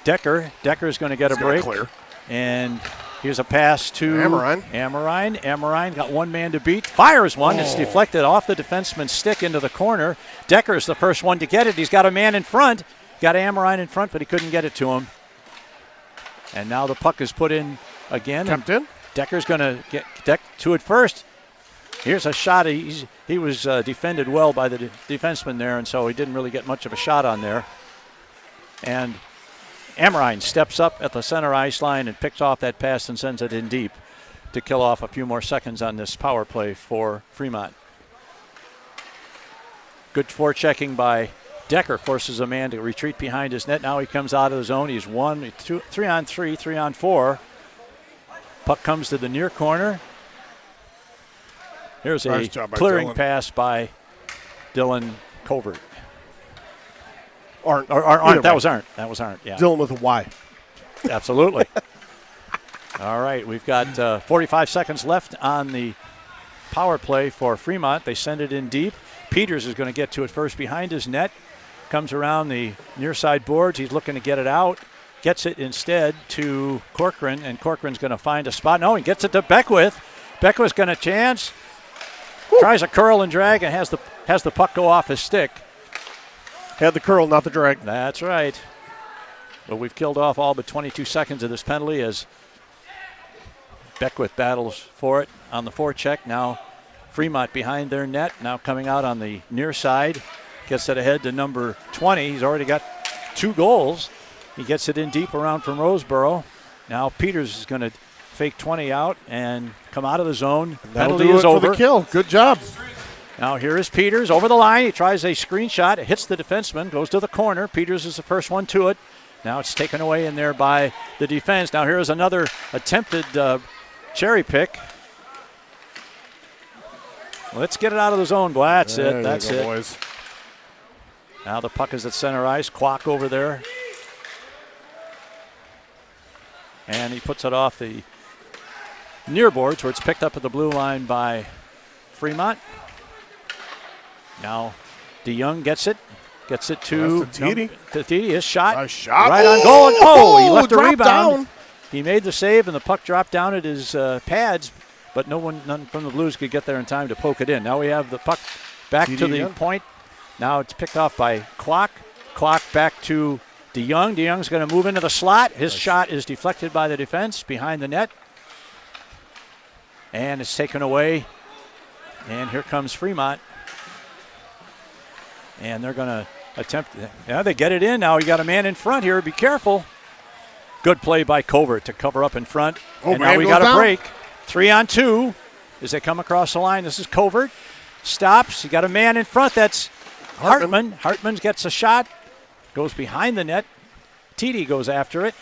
Decker. Decker's going to get a break. Clear. And here's a pass to Amorine. Amorine got one man to beat. Fires one. It's deflected off the defenseman's stick into the corner. Decker's the first one to get it. He's got a man in front. Got Amorine in front, but he couldn't get it to him. And now the puck is put in again. Kept in. Decker's going to get Deck to it first. Here's a shot. He was defended well by the defenseman there, and so he didn't really get much of a shot on there. And Amorine steps up at the center ice line and picks off that pass and sends it in deep to kill off a few more seconds on this power play for Fremont. Good forechecking by Decker, forces a man to retreat behind his net. Now he comes out of the zone. He's 3-on-3, 3-on-4. Puck comes to the near corner. Here's nice a clearing pass by Dylan Covert. Arndt. That was Arndt. Yeah. Dylan with a Y. Absolutely. All right, we've got 45 seconds left on the power play for Fremont. They send it in deep. Peters is going to get to it first behind his net. Comes around the near side boards. He's looking to get it out. Gets it instead to Corcoran, and Corcoran's going to find a spot. No, he gets it to Beckwith. Beckwith's going to chance. Woo. Tries a curl and drag and has the puck go off his stick. Had the curl, not the drag. That's right. But we've killed off all but 22 seconds of this penalty as Beckwith battles for it on the forecheck. Now Fremont behind their net. Now coming out on the near side. Gets it ahead to number 20. He's already got 2 goals. He gets it in deep around from Roseboro. Now Peters is going to fake 20 out and come out of the zone. Penalty is over. For the kill. Good job. Now here is Peters over the line. He tries a screen shot. It hits the defenseman. Goes to the corner. Peters is the first one to it. Now it's taken away in there by the defense. Now here's another attempted cherry pick. Let's get it out of the zone. That's it. That's it. Boys. Now the puck is at center ice. Kwok over there. And he puts it off the near boards where it's picked up at the blue line by Fremont. Now DeYoung gets it. Gets it to Titi. His shot. Nice shot. Right on goal. And he left a rebound. Down. He made the save and the puck dropped down at his pads, but none from the Blues could get there in time to poke it in. Now we have the puck back to the point. Now it's picked off by Kwok. Kwok back to DeYoung. DeYoung's going to move into the slot. His shot is deflected by the defense behind the net. And it's taken away. And here comes Fremont. And they're going to attempt. Yeah, they get it in. Now you got a man in front here. Be careful. Good play by Covert to cover up in front. And now we got a break. 3-on-2 as they come across the line. This is Covert. Stops. You got a man in front. That's Hartman. Hartman gets a shot. Goes behind the net. Titi goes after it.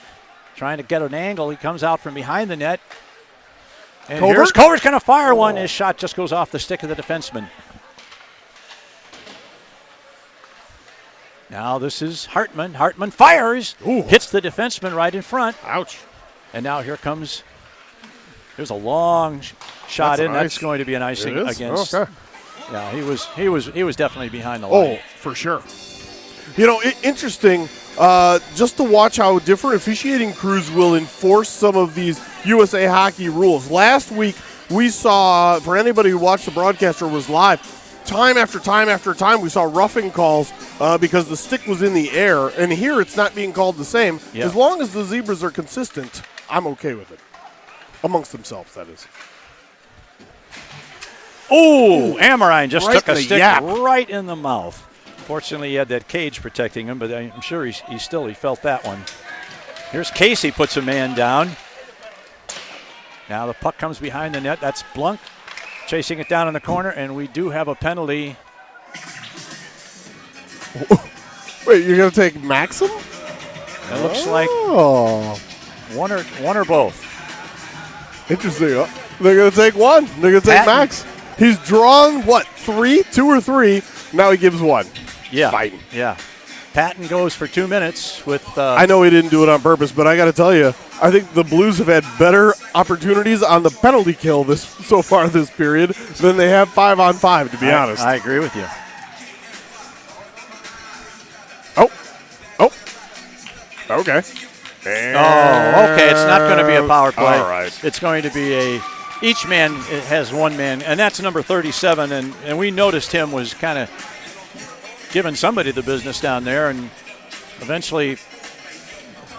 Trying to get an angle. He comes out from behind the net. And here's Covert's going to fire one. His shot just goes off the stick of the defenseman. Now this is Hartman. Hartman fires. Ooh. Hits the defenseman right in front. Ouch. And now here's a long shot in. That's going to be an icing against. Okay. Yeah, he was definitely behind the line. Oh, for sure. You know, interesting just to watch how different officiating crews will enforce some of these USA Hockey rules. Last week we saw, for anybody who watched the broadcast or was live, time after time after time we saw roughing calls because the stick was in the air, and here it's not being called the same. Yep. As long as the Zebras are consistent, I'm okay with it. Amongst themselves, that is. Oh, Amorine just Right took a in the stick yap. right in the mouth. Fortunately, he had that cage protecting him, but I'm sure he felt that one. Here's Casey, puts a man down. Now the puck comes behind the net. That's Blunk chasing it down in the corner, and we do have a penalty. Wait, you're going to take Maxim? It looks like one or both. Interesting. They're going to take one. They're going to take Patton. Max. He's drawn, what, 3? 2 or 3. Now he gives 1. Yeah. Fighting. Yeah. Patton goes for 2 minutes with. I know he didn't do it on purpose, but I got to tell you, I think the Blues have had better opportunities on the penalty kill so far this period than they have 5-on-5, to be honest. I agree with you. Oh. Okay. Oh, okay. It's not going to be a power play. All right. It's going to be each man has one man, and that's number 37. And we noticed him was kind of giving somebody the business down there, and eventually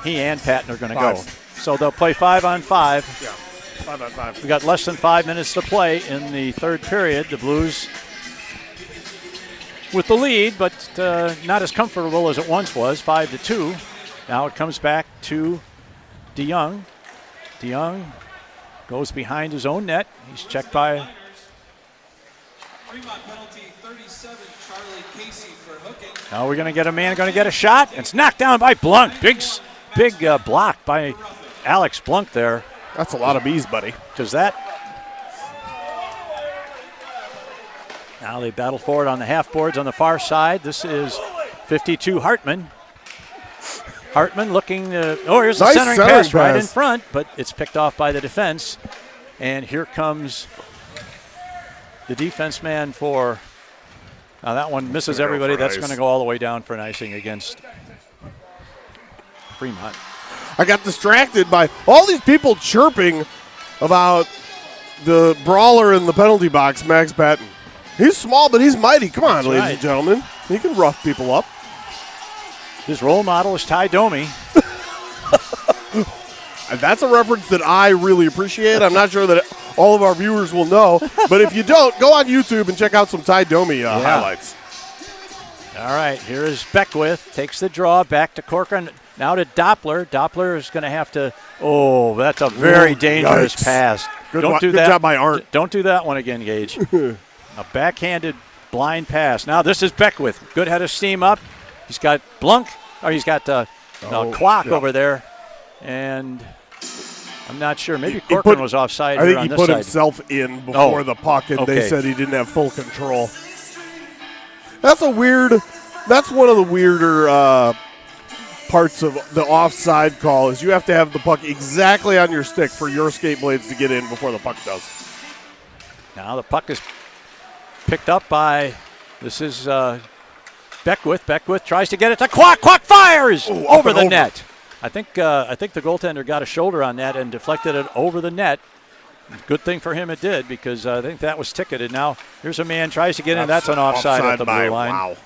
he and Patton are going to go. So they'll play 5-on-5. Yeah, 5-on-5. We got less than 5 minutes to play in the third period. The Blues with the lead, but not as comfortable as it once was, 5-2. Now it comes back to DeYoung. DeYoung goes behind his own net. He's checked by. Fremont penalty 37, Charlie Casey for hooking. Now we're going to get a man, going to get a shot. It's knocked down by Blunk. Big block by Alex Blunk there. That's a lot of bees, buddy. Because that. Now they battle forward on the half boards on the far side. This is 52 Hartman. Hartman looking. Here's Nice the centering centering pass right pass. in front, but it's picked off by the defense. And here comes the defense man for. Now that one misses everybody. That's going to go all the way down for an icing against Fremont. I got distracted by all these people chirping about the brawler in the penalty box, Max Patton. He's small, but he's mighty. Come on, That's ladies right. and gentlemen. He can rough people up. His role model is Ty Domi. And that's a reference that I really appreciate. I'm not sure that all of our viewers will know. But if you don't, go on YouTube and check out some Ty Domi highlights. All right, here is Beckwith. Takes the draw back to Corcoran. Now to Doppler. Doppler is going to have to. Oh, that's a very dangerous yikes. pass. Good Don't do good that. job by Arndt. Don't do that one again, Gage. A backhanded blind pass. Now this is Beckwith. Good head of steam up. He's got Blunk. Or he's got Kwok over there. And I'm not sure. Maybe Corcoran was offside I here think on he this put side. himself in before the puck, and they okay. said he didn't have full control. That's one of the weirder parts of the offside call is you have to have the puck exactly on your stick for your skate blades to get in before the puck does. Now the puck is picked up by, this is Beckwith. Beckwith tries to get it to Kwok. Kwok fires over the net. I think the goaltender got a shoulder on that and deflected it over the net. Good thing for him it did, because I think that was ticketed. Now here's a man tries to get in. That's an offside at the blue line. Wow.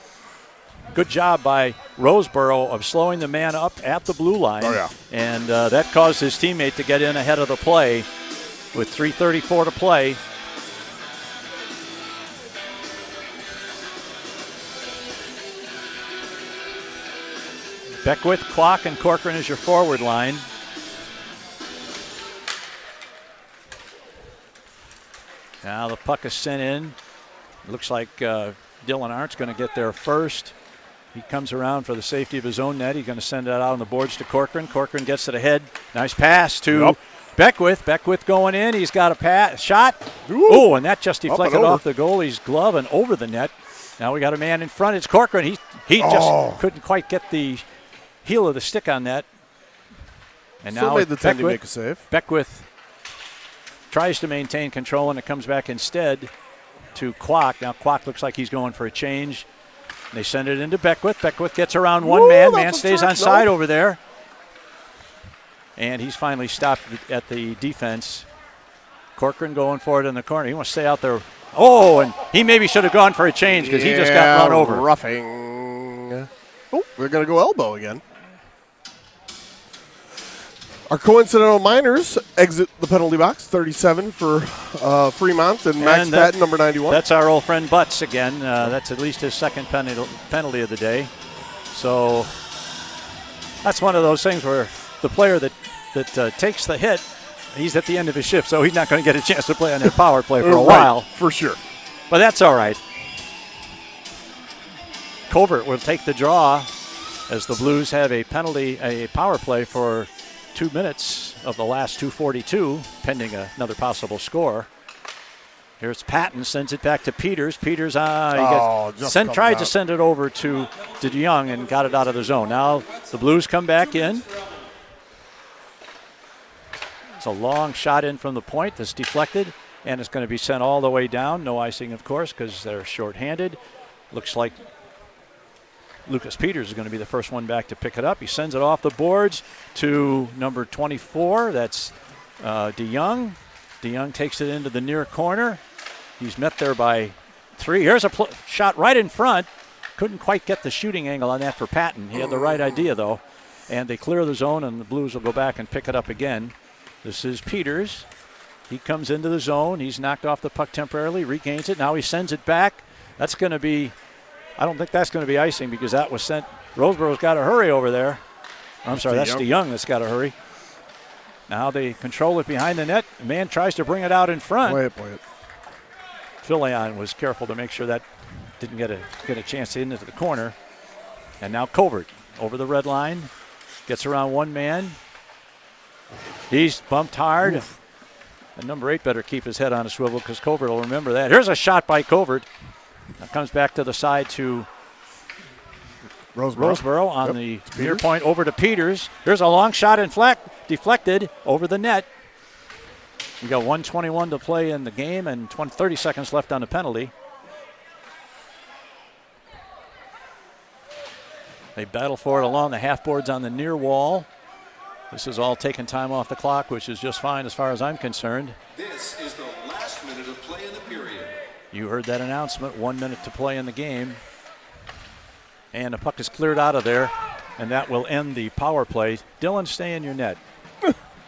Good job by Roseboro of slowing the man up at the blue line. Oh, yeah. And that caused his teammate to get in ahead of the play with 3:34 to play. Beckwith, Kwok, and Corcoran is your forward line. Now the puck is sent in. Looks like Dylan Arndt's going to get there first. He comes around for the safety of his own net. He's going to send that out on the boards to Corcoran. Corcoran gets to the head. Nice pass to Beckwith. Beckwith going in. He's got a pass shot. Oh, and that just deflected off the goalie's glove and over the net. Now we got a man in front. It's Corcoran. He just couldn't quite get the heel of the stick on that. And Still now made the 10 to make a save. Beckwith tries to maintain control, and it comes back instead to Kwok. Now Kwok looks like he's going for a change. They send it into Beckwith. Beckwith gets around one man. Man stays on side over there. And he's finally stopped at the defense. Corcoran going for it in the corner. He wants to stay out there. Oh, and he maybe should have gone for a change because he just got run over. Roughing. Oh, we're going to go elbow again. Our coincidental minors exit the penalty box, 37 for Fremont and Max Patton, number 91. That's our old friend Butts again. That's at least his second penalty of the day. So that's one of those things where the player that takes the hit, he's at the end of his shift, so he's not going to get a chance to play on that power play for a while. For sure. But that's all right. Covert will take the draw as the Blues have a power play for 2 minutes of the last 2:42, pending another possible score. Here's Patton, sends it back to Peters. Peters tried to send it over to DeYoung and got it out of the zone. Now the Blues come back in. It's a long shot in from the point that's deflected, and it's going to be sent all the way down. No icing, of course, because they're shorthanded. Looks like Lucas Peters is going to be the first one back to pick it up. He sends it off the boards to number 24. That's DeYoung. DeYoung takes it into the near corner. He's met there by 3. Here's a shot right in front. Couldn't quite get the shooting angle on that for Patton. He had the right idea, though. And they clear the zone, and the Blues will go back and pick it up again. This is Peters. He comes into the zone. He's knocked off the puck temporarily, regains it. Now he sends it back. That's going to be, I don't think that's going to be icing because that was sent. Roseborough's got to hurry over there. I'm sorry, that's DeYoung that's got to hurry. Now they control it behind the net. The man tries to bring it out in front. Play it. Filion was careful to make sure that didn't get a chance into the corner. And now Covert over the red line. Gets around one man. He's bumped hard. Oof. And number 8 better keep his head on a swivel because Covert will remember that. Here's a shot by Covert. Now comes back to the side to Roseborough on the near point over to Peters. Here's a long shot and deflected over the net. We got 1:21 to play in the game and 30 seconds left on the penalty. They battle for it along the half boards on the near wall. This is all taking time off the clock, which is just fine as far as I'm concerned. This is the last minute of play in the period. You heard that announcement, 1 minute to play in the game. And the puck is cleared out of there, and that will end the power play. Dylan, stay in your net.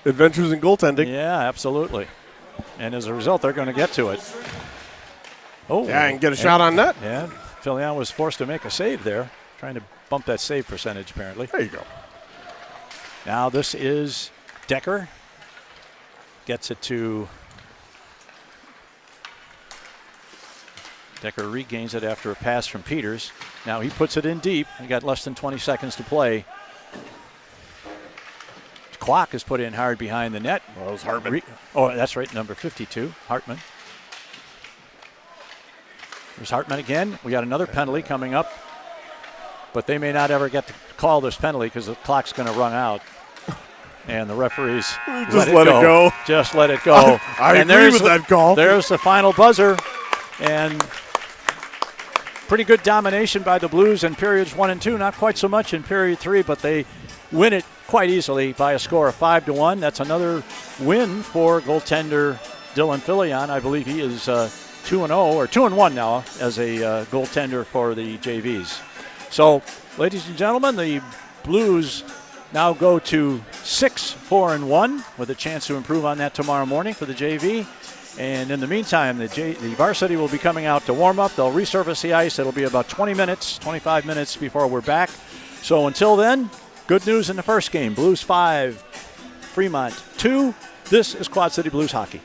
Adventures in goaltending. Yeah, absolutely. And as a result, they're going to get to it. Oh, yeah, and get a shot on net. Yeah, Filion was forced to make a save there, trying to bump that save percentage, apparently. There you go. Now this is Decker. Gets it to Decker, regains it after a pass from Peters. Now he puts it in deep. He got less than 20 seconds to play. Clock is put in hard behind the net. Well, that was Hartman. That's right, number 52, Hartman. There's Hartman again. We got another penalty coming up, but they may not ever get to call this penalty because the clock's going to run out. And the referees just let it go. Just let it go. I agree with that call. There's the final buzzer, and pretty good domination by the Blues in periods 1 and 2. Not quite so much in period 3, but they win it quite easily by a score of 5-1. That's another win for goaltender Dylan Filion. I believe he is 2-0 or 2-1 now as a goaltender for the JVs. So, ladies and gentlemen, the Blues now go to 6-4-1 with a chance to improve on that tomorrow morning for the JV. And in the meantime, the Varsity will be coming out to warm up. They'll resurface the ice. It'll be about 25 minutes before we're back. So until then, good news in the first game. Blues 5, Fremont 2. This is Quad City Blues hockey.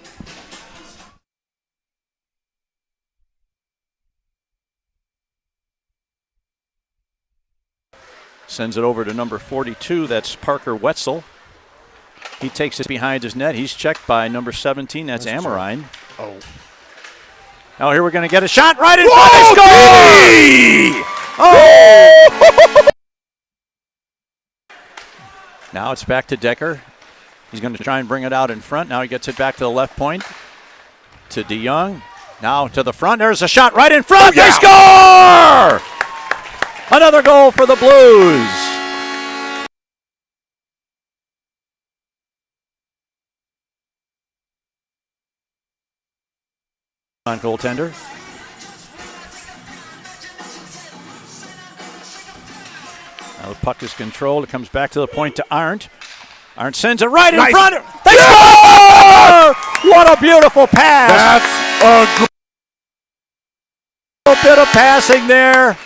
Sends it over to number 42. That's Parker Wetzel. He takes it behind his net. He's checked by number 17. That's Amorine. Oh. Now here we're going to get a shot right in front. They score! Oh! Now it's back to Decker. He's going to try and bring it out in front. Now he gets it back to the left point to DeYoung. Now to the front. There's a shot right in front. They score! Another goal for the Blues. On goaltender. Now the puck is controlled. It comes back to the point to Arndt. Arndt sends it right in front. They score! What a beautiful pass. That's a bit of passing there.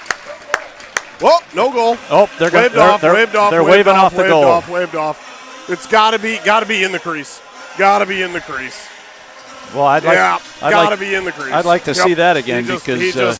Well, no goal. Oh, they're waved off. They're waving off the goal. Waved off. It's got to be in the crease. Got to be in the crease. Well, I'd like to be in the crease. I'd like to see that again because